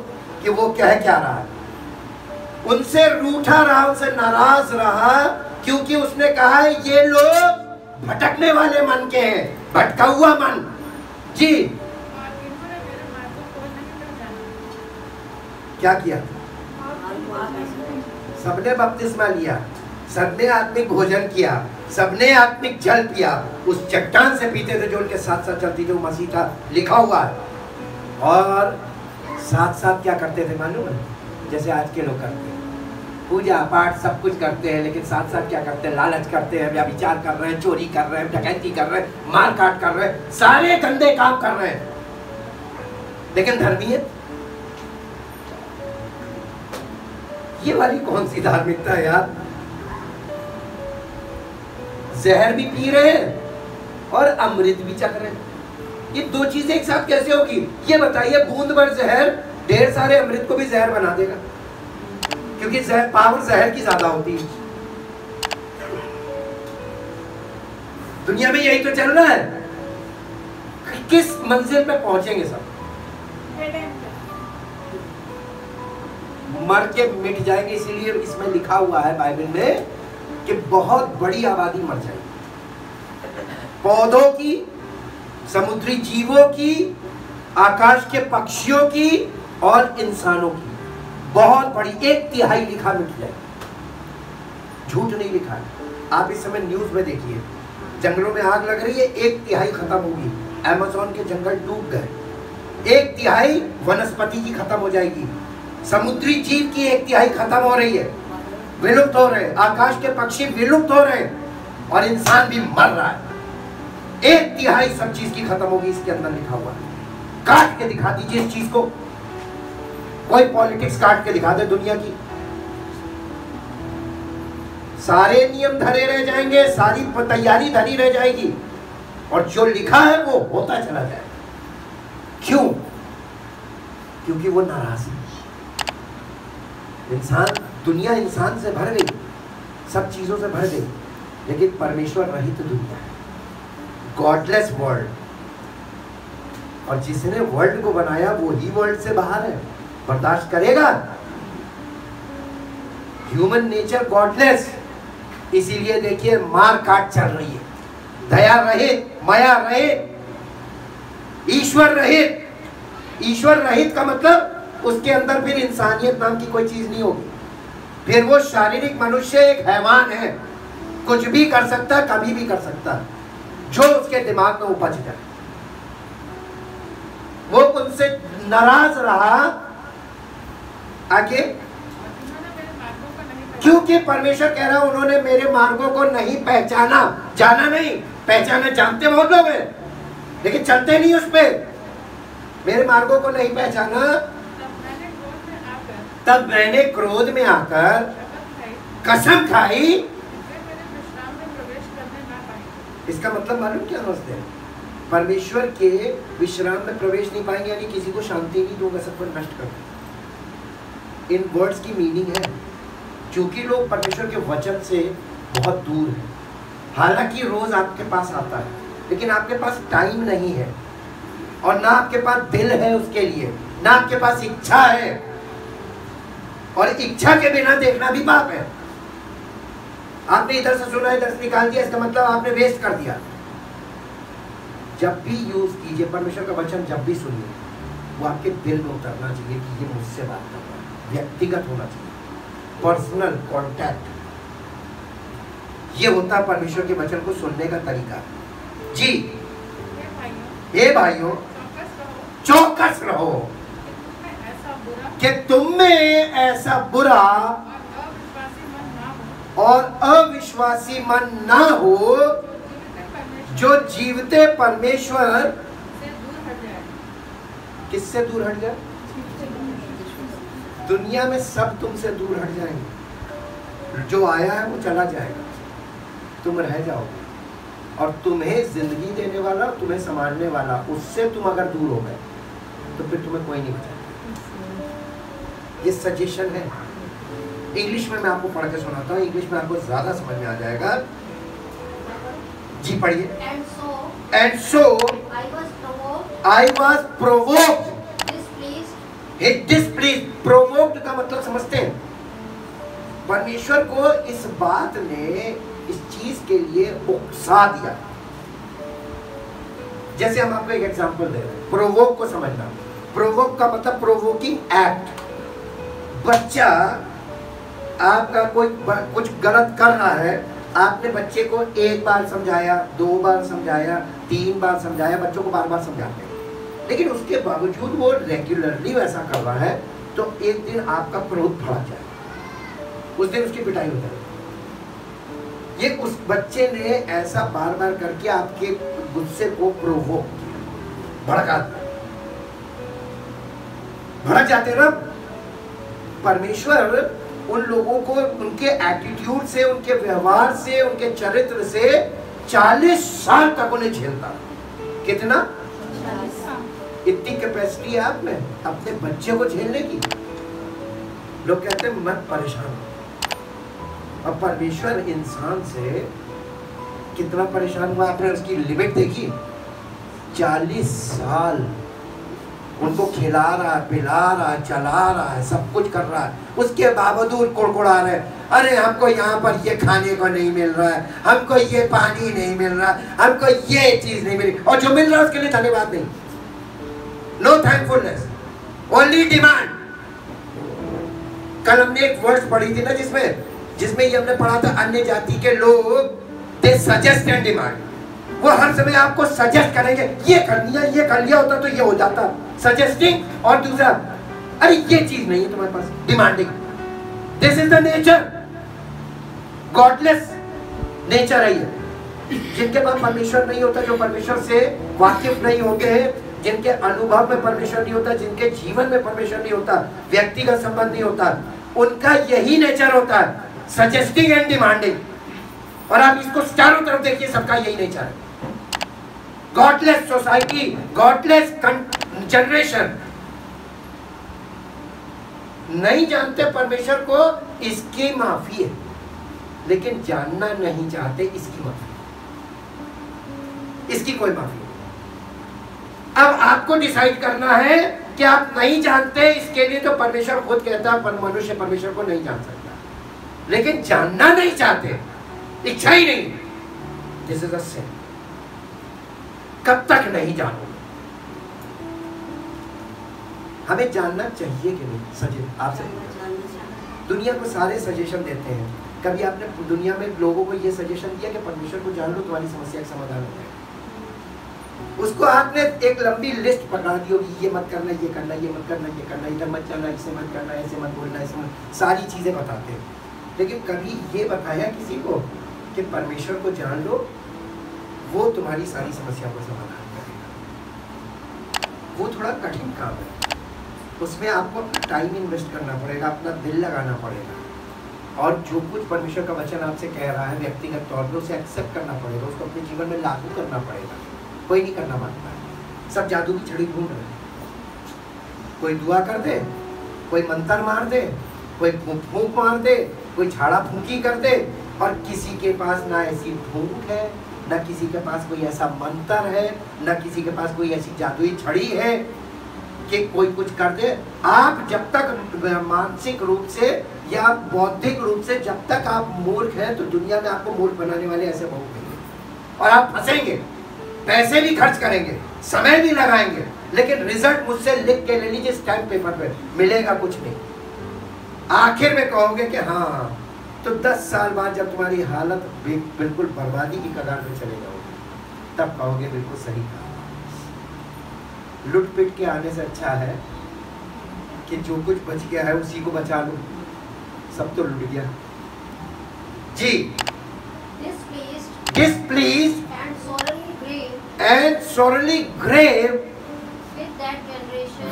कि वो क्या रहा है। उनसे रूठा रहा, उनसे नाराज रहा, क्योंकि उसने कहा है ये लोग भटकने वाले मन के हैं, भटका हुआ मन जी। क्या किया? सबने बपतिस्मा लिया, सबने आत्मिक भोजन किया, सबने आत्मिक जल पिया, उस चट्टान से पीते थे जो उनके साथ साथ चलती थी, वो मसीह का लिखा हुआ है। और साथ साथ क्या करते थे मालूम है? जैसे आज के लोग करते हैं, पूजा पाठ सब कुछ करते हैं, लेकिन साथ साथ क्या करते हैं? लालच करते हैं, व्यभिचार कर रहे हैं, चोरी कर रहे हैं, डकैती कर रहे हैं, मार काट कर रहे हैं, सारे गंदे काम कर रहे हैं, लेकिन धर्मीयत, ये वाली कौन सी धार्मिकता है यार? जहर भी पी रहे हैं और अमृत भी चख रहे हैं। ये दो चीजें एक साथ कैसे होगी? ये बताइए। बूंद भर जहर ढेर सारे अमृत को भी जहर बना देगा, क्योंकि जहर पावर जहर की ज्यादा होती है। दुनिया में यही तो चल रहा है। किस मंजिल पे पहुंचेंगे सब? मर के मिट जाएंगे। इसीलिए इसमें लिखा हुआ है बाइबल में कि बहुत बड़ी आबादी मर जाएगी, पौधों की, समुद्री जीवों की, आकाश के पक्षियों की और इंसानों की बहुत बड़ी 1/3 लिखा मिट जाएगी। झूठ नहीं लिखा है। आप इस समय न्यूज में देखिए, जंगलों में आग लग रही है, 1/3 खत्म होगी। अमेज़न के जंगल डूब गए, 1/3 वनस्पति की खत्म हो जाएगी, समुद्री जीव की 1/3 खत्म हो रही है, विलुप्त हो रहे हैं, आकाश के पक्षी विलुप्त हो रहे हैं और इंसान भी मर रहा है। 1/3 सब चीज की खत्म होगी, इसके अंदर लिखा हुआ है। काट के दिखा दीजिए इस चीज को, कोई पॉलिटिक्स काट के दिखा दे दुनिया की, सारे नियम धरे रह जाएंगे, सारी तैयारी धरी रह जाएगी और जो लिखा है वो होता चला जाएगा। क्यों? क्योंकि वो नाराज है। इंसान, दुनिया इंसान से भर गई, सब चीजों से भर गई, लेकिन परमेश्वर रहित दुनिया है, गॉडलेस वर्ल्ड। और जिसने वर्ल्ड को बनाया वो ही वर्ल्ड से बाहर है, बर्दाश्त करेगा? Human nature godless. इसीलिए देखिए मार काट चल रही है, दया रहित, माया रहित, ईश्वर रहित। ईश्वर रहित का मतलब उसके अंदर फिर इंसानियत नाम की कोई चीज नहीं होगी। फिर वो शारीरिक मनुष्य एक हैवान है, कुछ भी कर सकता है, कभी भी कर सकता है, जो उसके दिमाग में उपज जाए। वो उनसे नाराज रहा। आगे क्योंकि परमेश्वर कह रहा है उन्होंने मेरे मार्गों को नहीं पहचाना, जाना नहीं, पहचाना जानते बहुत लोग हैं लेकिन चलते नहीं उस पे। मेरे मार्गों को नहीं पहचाना, तब मैंने क्रोध में आकर कसम खाई। इसका मतलब मालूम क्या समझते हैं? परमेश्वर के विश्राम में प्रवेश नहीं पाएंगे, यानी किसी को शांति नहीं दूंगा, सब कुछ नष्ट कर। इन वर्ड्स की मीनिंग है क्योंकि लोग परमेश्वर के वचन से बहुत दूर हैं। हालांकि रोज आपके पास आता है लेकिन आपके पास टाइम नहीं है और ना आपके पास दिल है उसके लिए, ना आपके पास इच्छा है, और इच्छा के बिना देखना भी पाप है। आपने इधर से सुना इधर से निकाल दिया, इसका मतलब आपने वेस्ट कर दिया। जब भी यूज कीजिए परमेश्वर का वचन, जब भी सुनिए वो आपके दिल में उतरना चाहिए कि ये मुझसे बात कर रहा है, व्यक्तिगत होना चाहिए, पर्सनल कांटेक्ट। ये होता है परमेश्वर के वचन को सुनने का तरीका। जी हे भाइयों, चौकस रहो कि तुम में ऐसा बुरा और अविश्वासी मन ना हो जो जीवते परमेश्वर किससे दूर हट जाए? दुनिया में सब तुमसे दूर हट जाएंगे। जो आया है वो चला जाएगा, तुम रह जाओगे, और तुम्हें जिंदगी देने वाला, तुम्हें संभालने वाला, उससे तुम अगर दूर हो गए तो फिर तुम्हें कोई नहीं बचाएगा। ये सजेशन है। इंग्लिश में मैं आपको पढ़ के सुनाता हूँ, इंग्लिश में आपको ज्यादा समझ में आ जाएगा। जी पढ़िए। And so I was provoked. Displeased. Provoked का मतलब समझते हैं? परमेश्वर को इस बात ने इस चीज के लिए उकसा दिया। जैसे हम आपको एक एग्जांपल दे रहे हैं, प्रोवोक को समझना। प्रोवोक का मतलब प्रोवोकिंग एक्ट। बच्चा आपका कोई कुछ गलत कर रहा है, आपने बच्चे को एक बार समझाया, 2 बार समझाया, 3 बार समझाया, बच्चों को बार-बार समझाते हैं, लेकिन उसके बावजूद वो रेगुलरली वैसा कर रहा है, तो एक दिन आपका क्रोध भड़क जाए, उस दिन उसकी पिटाई हो जाएगी। ये उस बच्चे ने ऐसा बार-बार करके आपके गुस्से को प्रोवोक किया, भड़का दिया। भड़क जाते ना। परमेश्वर उन लोगों को उनके एटीट्यूड से, उनके व्यवहार से, उनके चरित्र से 40 साल तक उन्हें झेलता। कितना? 40 साल। इतनी कैपेसिटी है आप में अपने बच्चे को झेलने की। लोग कहते हैं मत परेशान हो। अब परमेश्वर इंसान से कितना परेशान हुआ, आपने उसकी लिमिट देखी? 40 साल उनको खिला रहा है, पिला रहा है, चला रहा है, सब कुछ कर रहा है, उसके बावजूद कुड़कुड़ा रहे, अरे हमको यहाँ पर ये खाने को नहीं मिल रहा है, हमको ये पानी नहीं मिल रहा, हमको ये चीज नहीं मिली, और जो मिल रहा है उसके लिए धन्यवाद नहीं, नो थैंकफुलनेस, ओनली डिमांड। कल हमने एक वर्ड पढ़ी थी ना जिसमें ये हमने पढ़ा था, अन्य जाति के लोग दे सजेस्ट एंड डिमांड। वो हर समय आपको सजेस्ट करेंगे, ये कर लिया, ये कर लिया होता तो ये हो जाता, सजेस्टिंग। और दूसरा, अरे ये चीज नहीं है तुम्हारे पास, demanding. This is the nature, godless nature है ये। जिनके पास परमेश्वर नहीं होता, जो परमेश्वर से वाकिफ नहीं होते हैं, जिनके अनुभव में परमेश्वर नहीं होता, जिनके जीवन में परमेश्वर नहीं होता, व्यक्तिगत संबंध नहीं होता, उनका यही नेचर होता है, सजेस्टिंग एंड डिमांडिंग। और आप इसको चारों तरफ देखिए, सबका यही नेचर है। गॉडलेस सोसाइटी, गॉडलेस जनरेशन, नहीं जानते परमेश्वर को, इसकी माफी है, लेकिन जानना नहीं चाहते, इसकी माफी, इसकी कोई माफी नहीं। अब आपको डिसाइड करना है कि आप नहीं जानते, इसके लिए तो परमेश्वर खुद कहता है मनुष्य परमेश्वर को नहीं जान सकता, लेकिन जानना नहीं चाहते, इच्छा ही नहीं। दिस इज अ सिन। कब तक नहीं जानोगे? हमें जानना चाहिए कि नहीं? सजेशन आपसे, दुनिया को सारे सजेशन देते हैं। कभी आपने दुनिया में लोगों को ये सजेशन दिया कि परमेश्वर को जान लो, तुम्हारी समस्या का समाधान हो जाएगा? उसको आपने एक लंबी लिस्ट पकड़ा दी होगी, ये मत करना, ये मत करना, इधर मत चलना, इसे मत करना, ऐसे मत बोलना, ऐसे मत, सारी चीजें बताते हैं। लेकिन कभी ये बताया किसी को कि परमेश्वर को जान लो, वो तुम्हारी सारी समस्याओं को समाधान करेगा। वो थोड़ा कठिन काम है, उसमें आपको अपना टाइम इन्वेस्ट करना पड़ेगा, अपना दिल लगाना पड़ेगा, और जो कुछ परमेश्वर का वचन आपसे कह रहा है व्यक्तिगत तौर पर उसे एक्सेप्ट करना पड़ेगा, उसको अपने जीवन में लागू करना पड़ेगा। कोई नहीं करना मानता है, सब जादू की छड़ी ढूंढ रहे हैं। कोई दुआ कर दे, कोई मंत्र मार दे, कोई फूंक मार दे, कोई झाड़ा फूंकी कर दे, और किसी के पास ना ऐसी फूंक है, ना किसी के पास कोई ऐसा मंत्र है, ना किसी के पास कोई ऐसी जादुई छड़ी है कि कोई कुछ कर दे। आप जब तक मानसिक रूप से या बौद्धिक रूप से जब तक आप मूर्ख हैं, तो दुनिया में आपको मूर्ख बनाने वाले ऐसे बहुत हैं, और आप फंसेंगे, पैसे भी खर्च करेंगे, समय भी लगाएंगे, लेकिन रिजल्ट मुझसे लिख के ले लीजिए स्टैम्प पेपर पे, मिलेगा कुछ नहीं। आखिर में कहोगे कि हाँ, तो 10 साल बाद जब तुम्हारी हालत बिल्कुल बर्बादी की कगार पे चले जाओगे, तब कहोगे बिल्कुल सही कहा। लुट पिट के आने से अच्छा है कि जो कुछ बच गया है उसी को बचा लो, सब तो लुट गया। जी, displeased and sorely grieved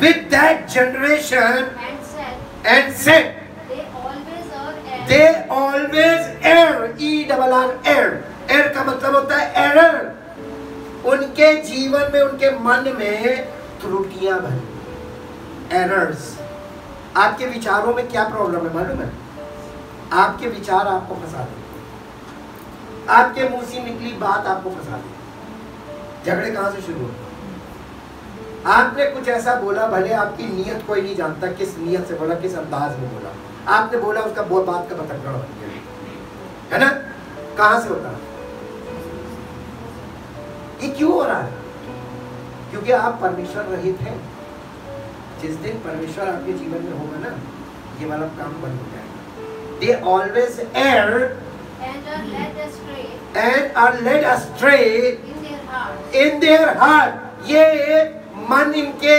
with that generation and said they always err, err का मतलब होता है error। उनके जीवन में, उनके मन में त्रुटियां भरी, एरर्स। आपके विचारों में क्या प्रॉब्लम है मालूम है? आपके विचार आपको फंसा देंगे, आपके मुंह से निकली बात आपको फंसा देगी। झगड़े कहां से शुरू होते? आपने कुछ ऐसा बोला, भले आपकी नीयत कोई नहीं जानता, किस नीयत से बोला, किस अंदाज में बोला, आपने बोला, उसका बात का बतंगड़ बन गया, है ना? कहां से होता है ये? क्यों हो रहा है? क्योंकि आप परमेश्वर रहित हैं। जिस दिन परमेश्वर आपके जीवन में होगा ना, ये वाला काम बंद हो जाएगा। They always err and are led astray in their heart। ये मन इनके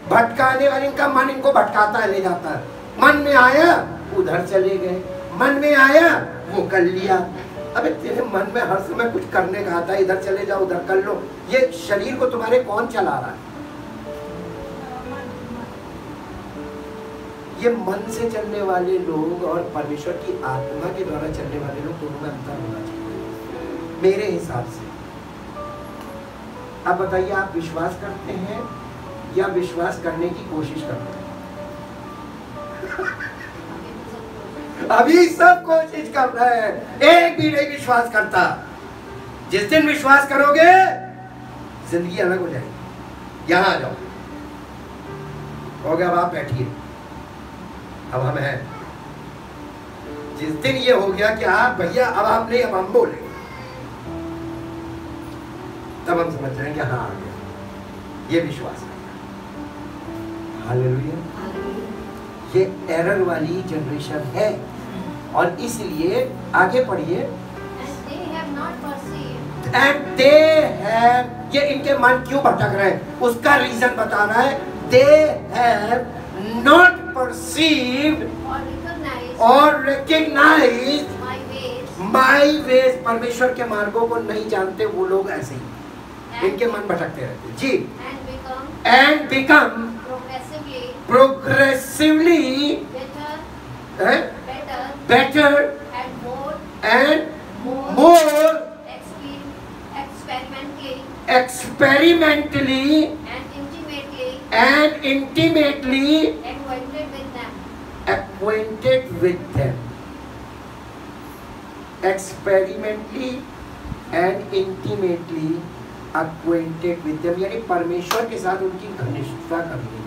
भटकाने वाले, इनका मन इनको भटकाता है, ले जाता है। मन में आया उधर चले गए, मन में आया वो कर लिया। अबे तेरे मन में हर समय कुछ करने का आता है, इधर चले जाओ, उधर कर लो। ये शरीर को तुम्हारे कौन चला रहा है? ये मन से चलने वाले लोग और परमेश्वर की आत्मा के द्वारा चलने वाले लोग, दोनों में अंतर होना चाहिए मेरे हिसाब से। अब बताइए, आप विश्वास करते हैं या विश्वास करने की कोशिश करते हैं? अभी सब कोशिश कर रहे हैं, एक भी नहीं विश्वास करता। जिस दिन विश्वास करोगे जिंदगी अलग हो जाएगी। यहां आ जाओ, हो गया, अब आप बैठिए, अब हम हैं। जिस दिन ये हो गया कि आप भैया अब आप नहीं, अब हम बोलेंगे, तब हम समझ जाएंगे हाँ आ गया, ये विश्वास है। हालेलुया। ये एरर वाली जनरेशन है, और इसलिए आगे पढ़िए। एंड दे हैव, ये इनके मन क्यों भटक रहे हैं उसका रीजन बता रहा है। दे हैव नॉट परसीव्ड और रिकॉग्नाइज्ड माय वेज। परमेश्वर के मार्गों को नहीं जानते वो लोग, ऐसे ही इनके मन भटकते रहते जी। And become progressively better and more experimentally and intimately acquainted with them। Experimentally and intimately acquainted with them, यानी परमेश्वर के साथ उनकी घनिष्ठता करनी।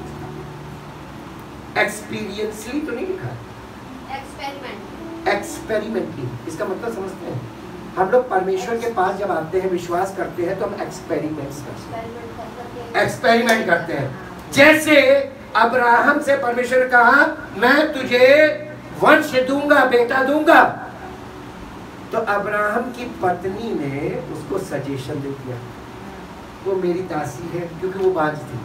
एक्सपीरियंसली तो नहीं लिखा है, एक्सपेरिमेंटली। इसका मतलब समझते हैं? हम लोग परमेश्वर के पास जब आते हैं, विश्वास करते हैं, तो हम एक्सपेरिमेंट्स करते हैं, एक्सपेरिमेंट करते हैं। जैसे अब्राहम से परमेश्वर ने कहा मैं तुझे वंश दूंगा, बेटा दूंगा, तो अब्राहम की पत्नी ने उसको सजेशन दे दिया, वो मेरी दासी है, क्योंकि वो बांझ थी।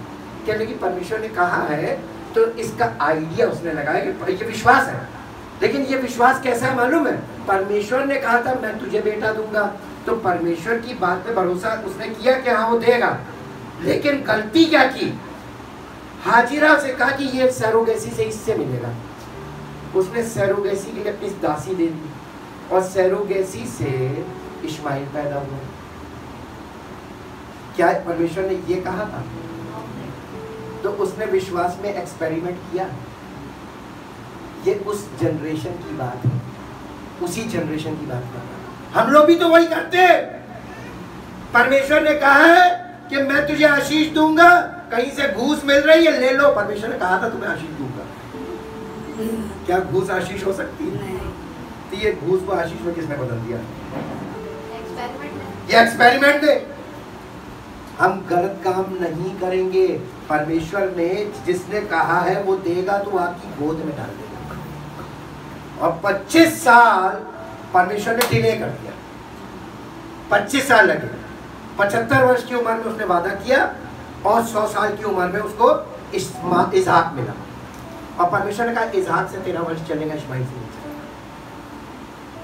कहने की परमेश्वर ने कहा है, तो इसका आइडिया उसने लगाया कि ये विश्वास है, लेकिन ये विश्वास कैसा है मालूम है? परमेश्वर ने कहा था मैं तुझे बेटा दूंगा, तो परमेश्वर की बात पे भरोसा उसने किया कि हाँ वो देगा। लेकिन गलती क्या की? हाजिरा से कहा कि ये सरोगेसी से इससे मिलेगा। उसने सरोगेसी के लिए अपनी दासी दे दी और सरोगेसी से इश्माइल पैदा हुआ। क्या परमेश्वर ने ये कहा था? तो उसने विश्वास में एक्सपेरिमेंट किया। ये उस जनरेशन की बात है, उसी जनरेशन की बात कर रहा है। हम लोग भी तो वही करते हैं। परमेश्वर ने कहा है कि मैं तुझे आशीष दूंगा, कहीं से घूस मिल रही है ले लो। परमेश्वर ने कहा था तुम्हें आशीष दूंगा। क्या घूस आशीष हो सकती है? तो ये घूस को आशीष में किसने बदल दिया? ये एक्सपेरिमेंट है। हम गलत काम नहीं करेंगे। परमेश्वर ने जिसने कहा है वो देगा तो आपकी गोद में डाल देगा। और 25 साल परमेश्वर ने डिले कर दिया। 25 साल लगे। 75 वर्ष की उम्र में उसने वादा किया और 100 साल की उम्र में उसको इसहाक मिला। और परमेश्वर ने कहा इसहाक से 13 वर्ष चलेगा, इस्माइल से नहीं चलेगा।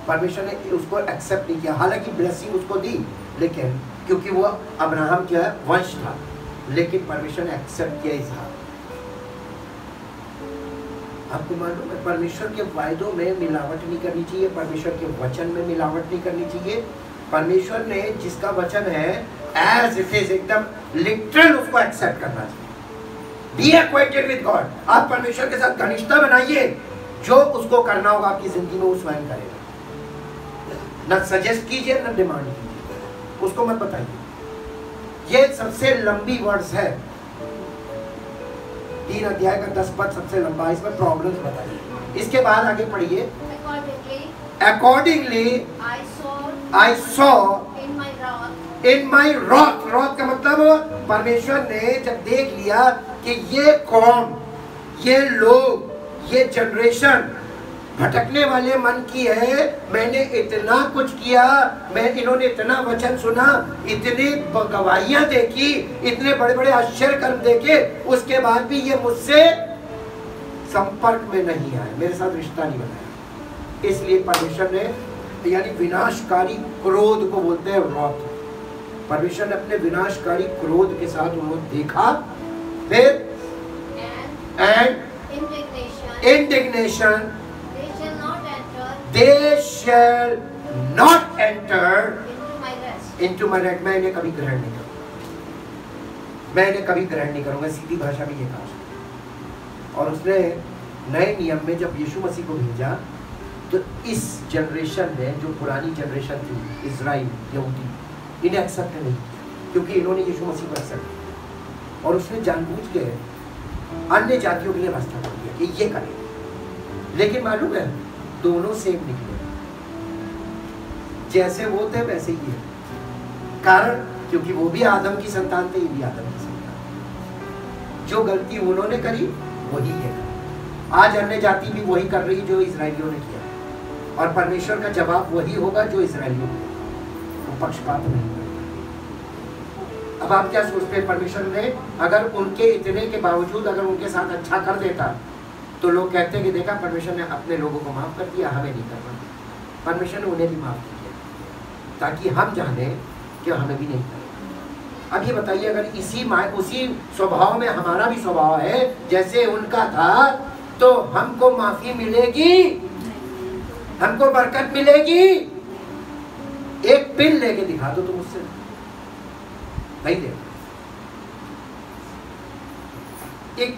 परमेश्वर ने उसको एक्सेप्ट नहीं किया। हालांकि ब्लेसिंग उसको दी, लेकिन क्योंकि वो अब्राहम क्या है वंश था, लेकिन परमेश्वर ने एक्सेप्ट किया इसहाक। आपको मालूम है परमेश्वर के वायदों में मिलावट नहीं करनी चाहिए, परमेश्वर के वचन में मिलावट नहीं करनी चाहिए। परमेश्वर ने जिसका वचन है एज इट इज एकदम लिटरल उसको एक्सेप्ट करना चाहिए। Be acquainted with God. आप परमेश्वर के साथ घनिष्ठता बनाइए। जो उसको करना होगा आपकी जिंदगी में वो स्वयं करेगा। न सजेस्ट कीजिए न डिमांड कीजिए, उसको मत बताइए। ये सबसे लंबी वर्ड्स है, 3 अध्याय का 10 पद सबसे लंबा, इसमें प्रॉब्लम्स बताइए। इसके बाद आगे पढ़िए। Accordingly, I saw in my wrath। wrath का मतलब परमेश्वर ने जब देख लिया कि ये कौम, ये लोग, ये जनरेशन भटकने वाले मन की है, मैंने इतना कुछ किया, इन्होंने इतना वचन सुना, इतनी गवाहियां देखी, इतने बड़े बड़े आश्चर्य कर्म देखे, उसके बाद भी ये मुझसे संपर्क में नहीं आए, मेरे साथ रिश्ता नहीं बनाया। इसलिए परमेश्वर ने, यानी विनाशकारी क्रोध को बोलते हैं रौथ, परमेश्वर ने अपने विनाशकारी क्रोध के साथ उन्होंने देखा। फिर indignation they shall not enter into my rest। मैं इन्हें कभी ग्रहण नहीं करूंगा, मैं इन्हें कभी ग्रहण नहीं करूंगा। सीधी भाषा में ये कहा। और उसने नए नियम में जब यीशु मसीह को भेजा तो इस जनरेशन में, जो पुरानी जनरेशन थी इजराइल यहूदी, इन्हें एक्सेप्ट नहीं किया क्योंकि इन्होंने यीशु मसीह को एक्सेप्ट किया। और उसने जानबूझ के अन्य जातियों के लिए रास्ता कर दिया कि ये करें। लेकिन मालूम है दोनों सेम निकले, जैसे वो थे वैसे ही है। कारण क्योंकि वो भी आदम की संतान थे, ये भी आदम की संतान। जो गलती उन्होंने करी वही है आज अन्य जाति भी वही कर रही जो इजरायलियों ने किया, और परमेश्वर का जवाब वही होगा जो इजरायलियों ने। वो पक्षपात नहीं करता। अब आप क्या सोचते हैं? परमेश्वर ने अगर उनके इतने के बावजूद अगर उनके साथ अच्छा कर देता तो लोग कहते हैं कि देखा परमेश्वर ने अपने लोगों को माफ कर दिया, हमें नहीं करना। परमेश्वर ने उन्हें भी माफ किया ताकि हम जाने कि हमें भी नहीं करना। अब ये बताइए, अगर उसी स्वभाव में हमारा भी स्वभाव है जैसे उनका था, तो हमको माफी मिलेगी, हमको बरकत मिलेगी? एक पिन लेके दिखा दो तुम मुझसे, नहीं दे।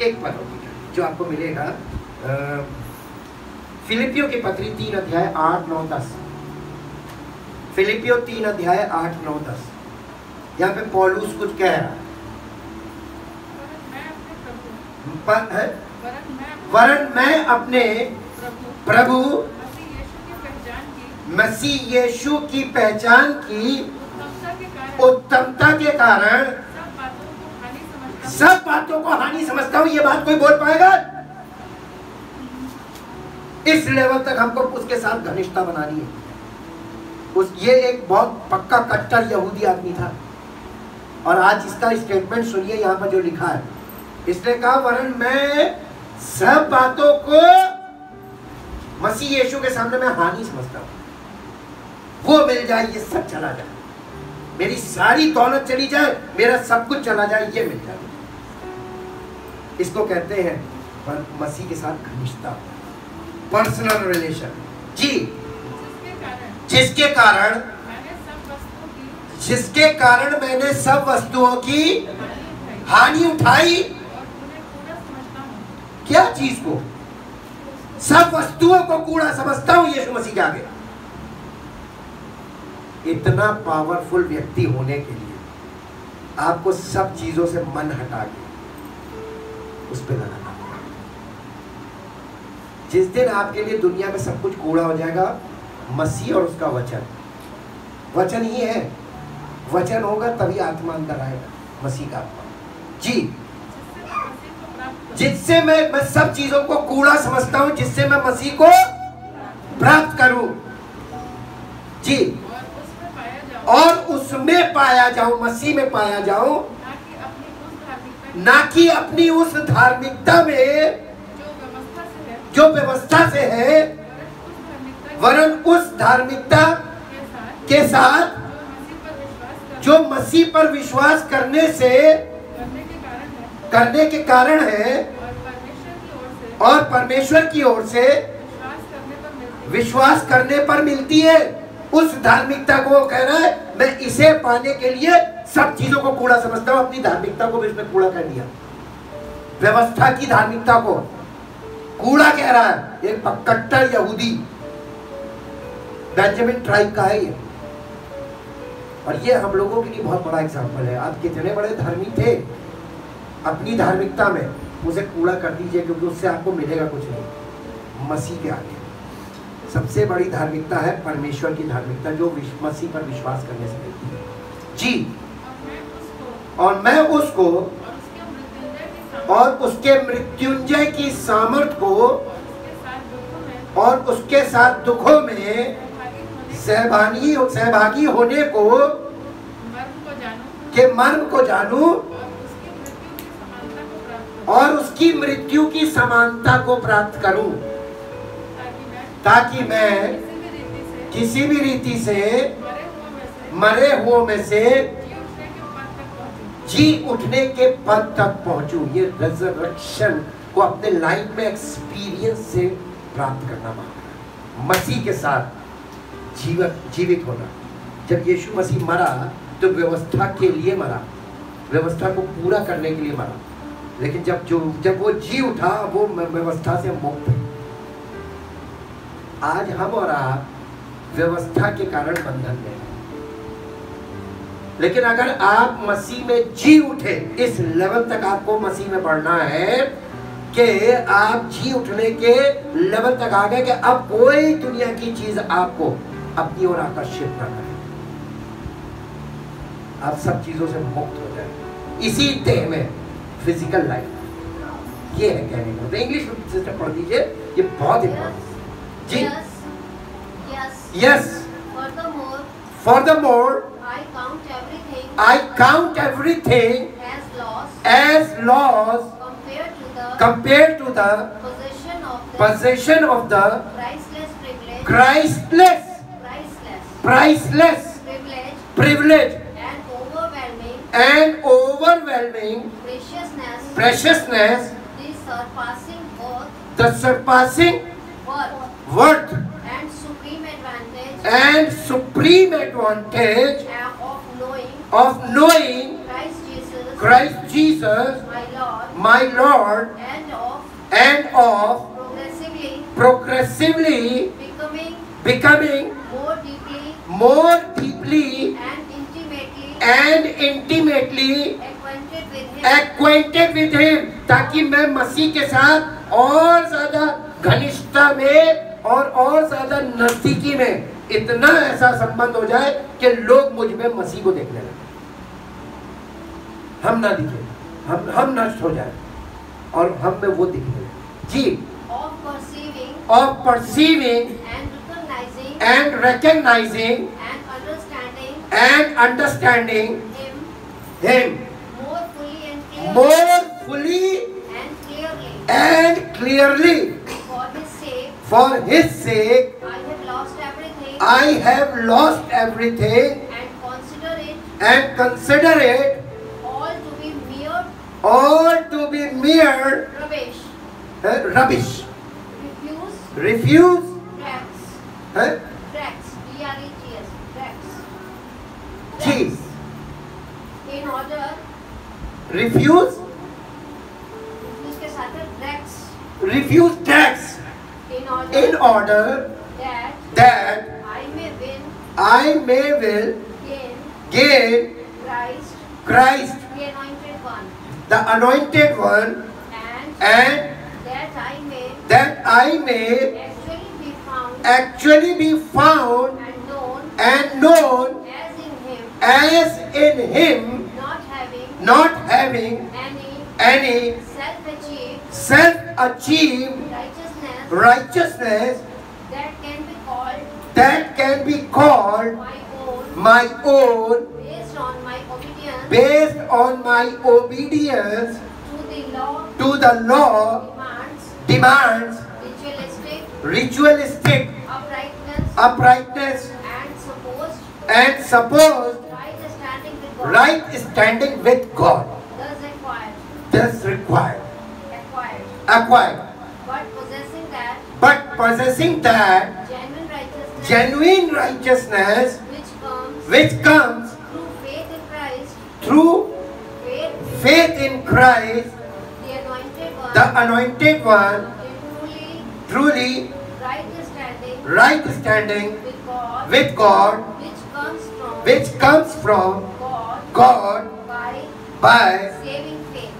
एक पद जो आपको मिलेगा फिलिपियों की पत्री 3 अध्याय 8, 9, 10। फिलिपियों 3 अध्याय 8, 9, 10। यहाँ पे पौलुस कुछ कह रहा है, वरन मैं अपने प्रभु मसीह यीशु की पहचान की उत्तमता के कारण सब बातों को हानि समझता हूं। ये बात कोई बोल पाएगा? इस लेवल तक हमको उसके साथ घनिष्ठता बनानी है। ये एक बहुत पक्का कट्टर यहूदी आदमी था, और आज इसका स्टेटमेंट सुनिए यहाँ पर जो लिखा है। इसने कहा वरन मैं सब बातों को मसीह यीशु के सामने मैं हानि समझता हूँ। वो मिल जाए, ये सब चला जाए, मेरी सारी दौलत चली जाए, मेरा सब कुछ चला जाए, ये मिल जाए, इसको कहते हैं पर मसीह के साथ घनिष्ठता, पर्सनल रिलेशन। जी, जिसके कारण मैंने सब वस्तुओं की हानि उठाई। क्या चीज को? सब वस्तुओं को कूड़ा समझता हूं यीशु मसीह के आगे। इतना पावरफुल व्यक्ति होने के लिए आपको सब चीजों से मन हटा के उस पे लगाना होगा। जिस दिन आपके लिए दुनिया में सब कुछ कूड़ा हो जाएगा, मसीह और उसका वचन ही है। वचन होगा तभी आत्मा अंदर आएगा, मसीह का आत्मा। जी, जिससे मैं सब चीजों को कूड़ा समझता हूं, जिससे मैं मसीह को प्राप्त करूं। जी, और उसमें पाया जाऊं, मसीह में पाया जाऊं, ना कि अपनी उस धार्मिकता में जो व्यवस्था से है, वरन उस धार्मिकता के साथ जो मसीह पर विश्वास करने के कारण है और परमेश्वर की ओर से विश्वास करने पर मिलती है। उस धार्मिकता को वो कह रहा है, मैं इसे पाने के लिए सब चीजों को कूड़ा समझता हूं। अपनी धार्मिकता को भी इसमें कूड़ा कर दिया, व्यवस्था की धार्मिकता को कूड़ा कह रहा है। एक कट्टर यहूदी बेंजामिन ट्राइब का है ये, और ये हम लोगों के लिए बहुत बड़ा एग्जाम्पल है। आप कितने बड़े धर्मी थे, अपनी धार्मिकता में उसे कूड़ा कर दीजिए, क्योंकि उससे आपको मिलेगा कुछ नहीं। मसीह के आगे सबसे बड़ी धार्मिकता है परमेश्वर की धार्मिकता, जो मसीह पर विश्वास करने से मिलती है। जी, और मैं उसको और उसके मृत्युंजय की सामर्थ को और उसके साथ दुखों में सहभागी होने को के मर्म को जानूं और उसकी मृत्यु की समानता को प्राप्त करूं, ताकि मैं किसी भी रीति से मरे हुओं में से जी उठने के पद तक पहुंचूं। ये रिजरेक्शन को अपने लाइफ में एक्सपीरियंस से प्राप्त करना मांगता है। मसीह के साथ जीवित होना। जब यीशु मसीह मरा तो व्यवस्था के लिए मरा, व्यवस्था को पूरा करने के लिए मरा, लेकिन जब वो जी उठा, वो व्यवस्था से मुक्त है। आज हम और आप व्यवस्था के कारण बंधन में हैं, लेकिन अगर आप मसीह में जी उठे, इस लेवल तक आपको मसीह में बढ़ना है कि आप जी उठने के लेवल तक आ गए कि अब कोई दुनिया की चीज आपको अपनी ओर आकर्षित न करे, आप सब चीजों से मुक्त हो जाए इसी देह में, फिजिकल लाइफ। ये है कहने को। तो इंग्लिश में सिस्टर पढ़ दीजिए, ये बहुत इंपॉर्टेंट। जी, yes, furthermore I count everything as loss compared to the possession of the priceless privilege and overwhelming preciousness, the surpassing worth and supreme advantage of knowing Christ Jesus my Lord, and of progressively becoming more deeply and intimately acquainted with him, ताकि मैं मसीह के साथ और ज्यादा घनिष्ठता में और ज्यादा नजदीकी में इतना ऐसा संबंध हो जाए कि लोग मुझ में मसीह को देखने लगे, हम ना दिखे, हम नष्ट हो जाए और हम में वो दिखने लगे। जी, of perceiving and recognizing and understanding him more fully and clearly For his sake, I have lost everything I have lost everything and consider it all to be mere rubbish. rubbish. Refuse Refuse. tracts. Huh? Tracts. D-R-E-T-S. Tracts. Cheese. In order. Refuse. उसके साथ है tracts. Refuse tax. In order that I may will gain Christ, the anointed one, and that I may actually be found and known as in him, not having any self-achieved righteousness that can be called my own based on my obedience to the law demands ritualistic uprightness and supposed right standing with God. Thus required. Acquired. But possessing that genuine righteousness which comes through faith in Christ, the anointed one, truly right standing with God, which comes from God by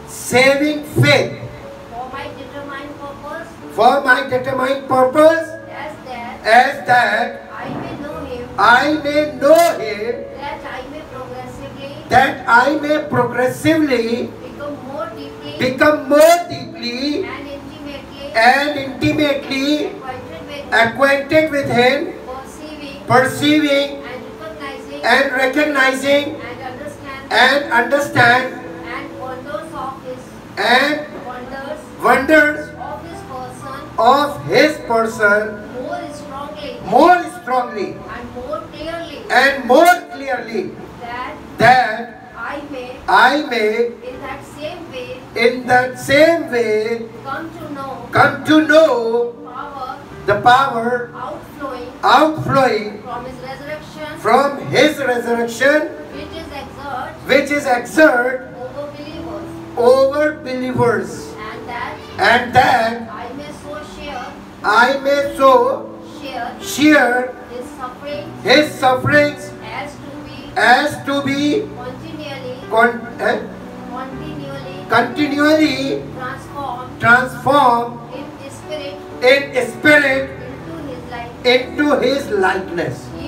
saving faith. For my determined purpose, as that I may know him, that I may progressively become more deeply and intimately acquainted with him, perceiving and recognizing and understand and wonders of his person more strongly and more clearly, that I may in that same way come to know the power outflowing from his resurrection, which is exert over believers, and that I may so share his sufferings as to be continually transformed in spirit into his likeness. He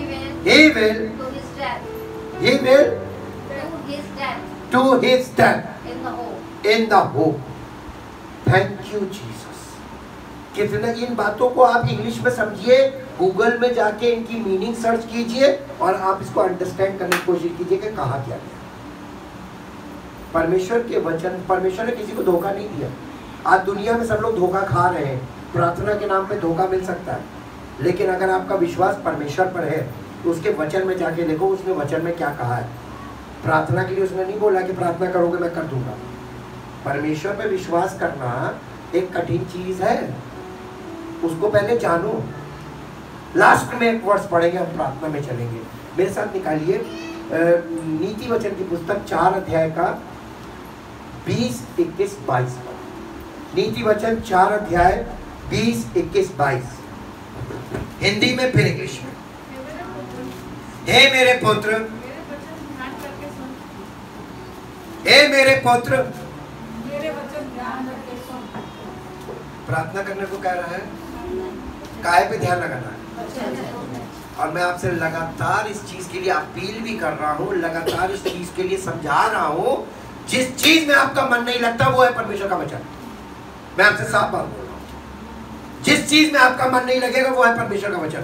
will to his death in the hope. Thank you Jesus. कितना इन बातों को आप English में समझिए, Google में जाके इनकी meaning search कीजिए और आप इसको अंडरस्टैंड करने की कोशिश कीजिए कि कहा क्या गया। परमेश्वर के वचन, परमेश्वर ने किसी को धोखा नहीं दिया। आज दुनिया में सब लोग धोखा खा रहे हैं, प्रार्थना के नाम पे धोखा मिल सकता है, लेकिन अगर आपका विश्वास परमेश्वर पर है तो उसके वचन में जाके देखो उसने वचन में क्या कहा है। प्रार्थना के लिए उसने नहीं बोला कि प्रार्थना करोगे मैं कर दूंगा। परमेश्वर पे विश्वास करना एक कठिन चीज है, उसको पहले जानो। लास्ट में एक वर्ष पढ़ेंगे, हम प्रार्थना में चलेंगे। मेरे साथ निकालिए नीति वचन की पुस्तक 4 अध्याय का 20, 21, 22। नीति वचन 4 अध्याय 20, 21, 22। हिंदी में फिर इंग्लिश में। हे मेरे पुत्र, हे मेरे पुत्र, प्रार्थना करने को कह रहा है, काय पे ध्यान लगाना है। और मैं आपसे लगातार इस चीज के लिए अपील भी कर रहा हूँ, लगातार इस चीज के लिए समझा रहा हूँ। जिस चीज में आपका मन नहीं लगता वो है परमेश्वर का वचन। मैं आपसे साफ बात बोल रहा हूँ, जिस चीज में आपका मन नहीं लगेगा वो है परमेश्वर का वचन।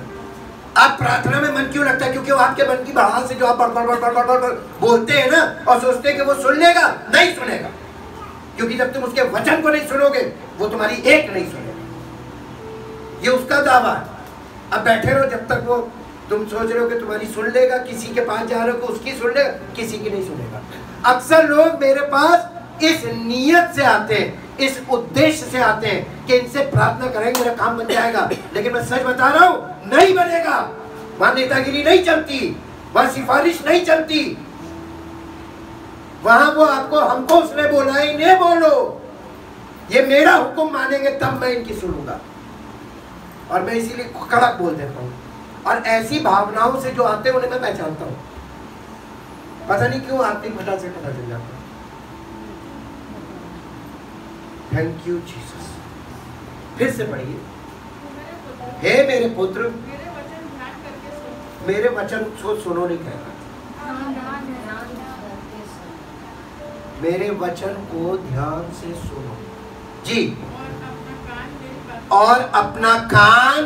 आप प्रार्थना में मन क्यों लगता है? क्योंकि वो आपके मन की बड़ास से जो आप बड़ बोलते हैं ना और सोचते हैं कि वो सुन लेगा, नहीं सुनेगा। क्योंकि जब तुम उसके वचन को नहीं सुनोगे वो तुम्हारी एक नहीं सुनेगा। ये उसका दावा है। अब बैठे रहो जब तक वो, तुम सोच रहे हो कि तुम्हारी सुन लेगा, किसी के पास जा रहे हो कि उसकी सुन लेगा, किसी की नहीं सुनेगा। अक्सर लोग मेरे पास इस नियत से आते हैं, इस उद्देश्य से आते हैं कि इनसे प्रार्थना करेंगे मेरा काम बन जाएगा, लेकिन मैं सच बता रहा हूं नहीं बनेगा। वहां नेतागिरी नहीं चलती, वहां सिफारिश नहीं चलती, वहां वो आपको हमको उसने बोला है इन्हें बोलो, ये मेरा हुक्म मानेंगे तब मैं इनकी सुनूंगा। और मैं इसीलिए कड़क बोल देता हूँ। और ऐसी भावनाओं से जो आते हैं उन्हें मैं पहचानता हूँ, पता नहीं क्यों आत्मिक भाषा से पता चल जाता है। Thank you Jesus. फिर से पढ़िए। हे मेरे पुत्र मेरे वचन को सुनो नहीं कह रहा, मेरे वचन को ध्यान से सुनो जी, और अपना कान,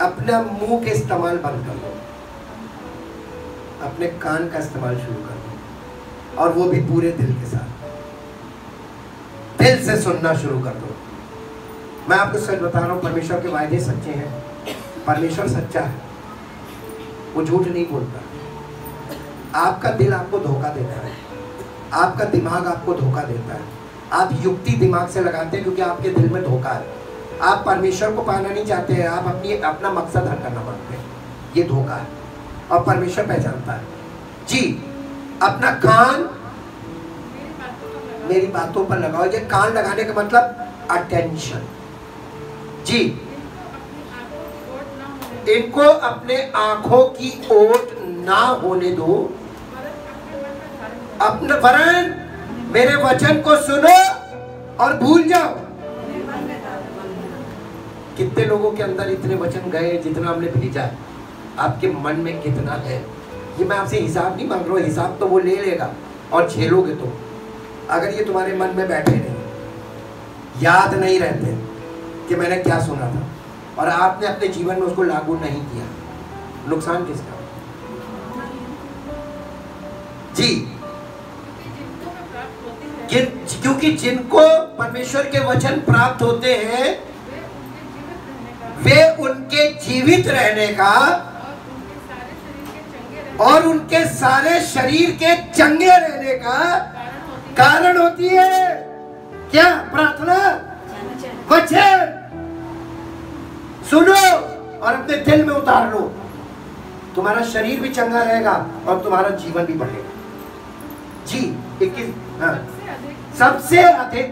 अपना मुंह के इस्तेमाल बंद कर दो, अपने कान का इस्तेमाल शुरू कर दो, और वो भी पूरे दिल के साथ, दिल से सुनना शुरू कर दो। मैं आपको सच बता रहा हूं, परमेश्वर के वायदे सच्चे हैं, परमेश्वर सच्चा है, वो झूठ नहीं बोलता। आपका दिल आपको धोखा देता है, आपका दिमाग आपको धोखा देता है, आप युक्ति दिमाग से लगाते हैं क्योंकि आपके दिल में धोखा है। आप परमेश्वर को पाना नहीं चाहते हैं, आप अपना मकसद हल करना मांगते हैं, ये धोखा है और परमेश्वर पहचानता है जी। अपना कान मेरी बातों पर लगाओ। ये कान लगाने का मतलब अटेंशन जी। इनको अपने आंखों की ओट ना होने दो, अपने वरन मेरे वचन को सुनो और भूल जाओ। कितने लोगों के अंदर इतने वचन गए जितना हमने भेजा है, आपके मन में कितना है, ये मैं आपसे हिसाब नहीं मांग रहा हूँ, हिसाब तो वो ले लेगा और झेलोगे तुम। अगर ये तुम्हारे मन में बैठे नहीं, याद नहीं रहते कि मैंने क्या सुना था और आपने अपने जीवन में उसको लागू नहीं किया, नुकसान किसका जी। क्योंकि जिनको परमेश्वर के वचन प्राप्त होते हैं वे उनके जीवित रहने का और उनके सारे शरीर के चंगे रहने का कारण होती है। क्या? प्रार्थना, वचन सुनो और अपने दिल में उतार लो, तुम्हारा शरीर भी चंगा रहेगा और तुम्हारा जीवन भी बढ़ेगा जी। 21 हाँ, सबसे अधिक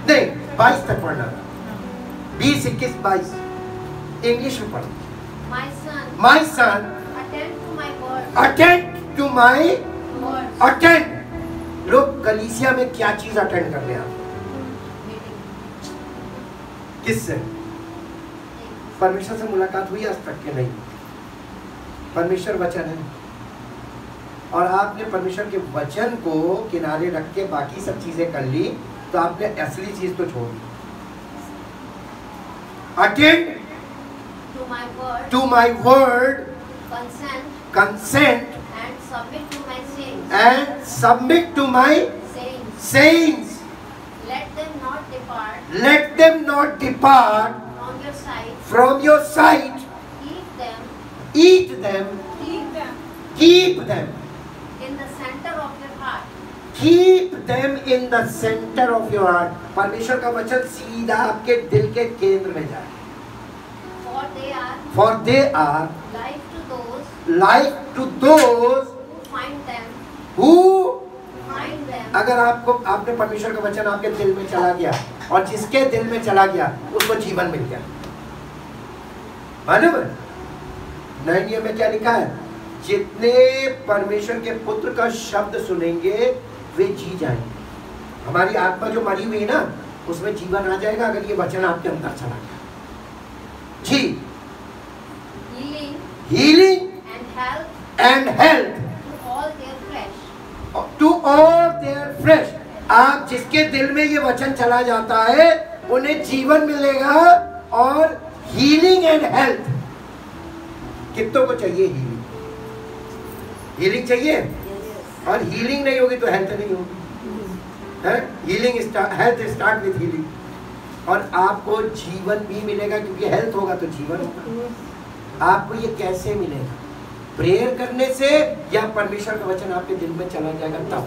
नहीं 22 तक पढ़ना, 20, 21, 22 इंग्लिश में पढ़ो। My son, attend to my words. Attend। लोग कलीसिया में क्या चीज अटेंड कर रहे हैं? किससे? परमेश्वर से मुलाकात हुई आज तक के नहीं? परमेश्वर वचन है और आपने परमेश्वर के वचन को किनारे रख के बाकी सब चीजें कर ली तो आपने असली चीज तो छोड़ दी। Attend to my word, consent and submit to my sayings. Let them not depart from your sight. Eat them. Keep them in the center of your heart. Keep them in the center of your heart. परमेश्वर का वचन सीधा आपके दिल के केंद्र में जाए। For they are life to those who find them। अगर आपने परमेश्वर का वचन आपके दिल में चला गया और जिसके दिल में चला गया उसको जीवन मिल गया। मालूम है नए नियम में क्या लिखा है? जितने परमेश्वर के पुत्र का शब्द सुनेंगे वे जी जाएंगे। हमारी आत्मा जो मरी हुई है ना उसमें जीवन आ जाएगा अगर ये वचन आपके अंदर चला गया जी। Healing and health to all their flesh। आप जिसके दिल में ये वचन चला जाता है उन्हें जीवन मिलेगा और हीलिंग एंड हेल्थ। कितनों को चाहिए हीलिंग? हीलिंग चाहिए और हीलिंग नहीं होगी तो हेल्थ नहीं होगी। Health start with healing. और आपको जीवन भी मिलेगा, क्योंकि हेल्थ होगा तो जीवन होगा। आपको ये कैसे मिलेगा? प्रेयर करने से, या परमेश्वर का वचन आपके दिल में चला जाएगा तब?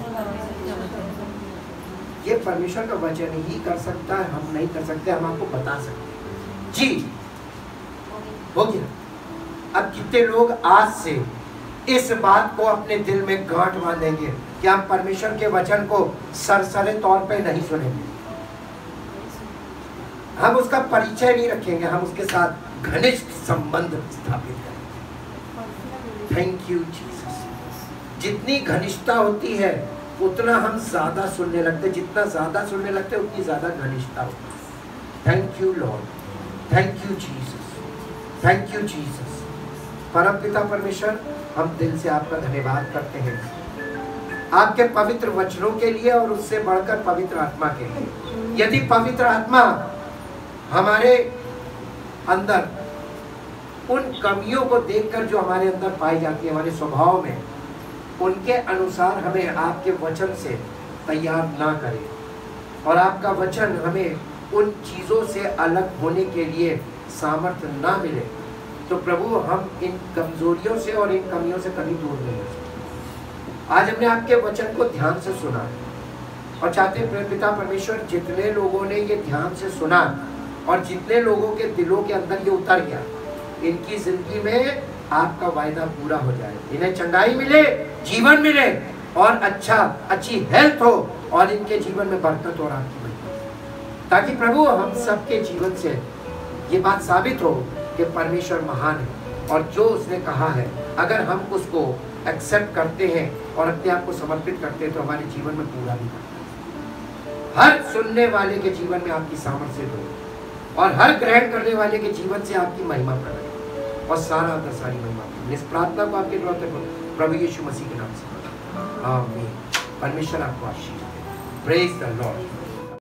ये परमेश्वर का वचन ही कर सकता है, हम नहीं कर सकते। हम आपको बता सकते जी। हो गया। अब कितने लोग आज से इस बात को अपने दिल में गांठ बांधेंगे कि हम परमेश्वर के वचन को सरसरे तौर पे नहीं सुनेंगे, हम उसका परिचय नहीं रखेंगे, हम उसके साथ घनिष्ठ संबंध स्थापित करेंगे। Thank you Jesus. जितनी घनिष्ठता होती है उतना हम ज्यादा सुनने लगते, जितना ज्यादा सुनने लगते उतनी ज्यादा घनिष्ठता होती है। Thank you Lord, thank you Jesus, thank you Jesus. परमपिता परमेश्वर, हम दिल से आपका धन्यवाद करते हैं आपके पवित्र वचनों के लिए और उससे बढ़कर पवित्र आत्मा के लिए। यदि पवित्र आत्मा हमारे अंदर उन कमियों को देखकर जो हमारे अंदर पाई जाती है हमारे स्वभाव में, उनके अनुसार हमें आपके वचन से तैयार ना करे और आपका वचन हमें उन चीज़ों से अलग होने के लिए सामर्थ्य ना मिले, तो प्रभु हम इन कमजोरियों से और इन कमियों से कभी दूर नहीं हो सकते। आज हमने आपके वचन को ध्यान से सुना और चाहते हैं पिता परमेश्वर, जितने लोगों ने ये ध्यान से सुना और जितने लोगों के दिलों के अंदर ये उतर गया, इनकी जिंदगी में आपका वायदा पूरा हो जाए, इन्हें चंगाई मिले, जीवन मिले और अच्छी हेल्थ हो और इनके जीवन में बरकत और आपकी बरकत, ताकि प्रभु हम सबके जीवन से ये बात साबित हो कि परमेश्वर महान है और जो उसने कहा है अगर हम उसको एक्सेप्ट करते हैं और अपने आप को समर्पित करते हैं तो हमारे जीवन में पूरा भी करता है। हर सुनने वाले के जीवन में आपकी सामर्थ्य दो और हर ग्रहण करने वाले के जीवन से आपकी महिमा प्रकट और सारी महिमा। इस प्रार्थना को आपके प्रभु यीशु मसीह के नाम से आमीन। परमेश्वर आपको आशीष दे। Praise the Lord.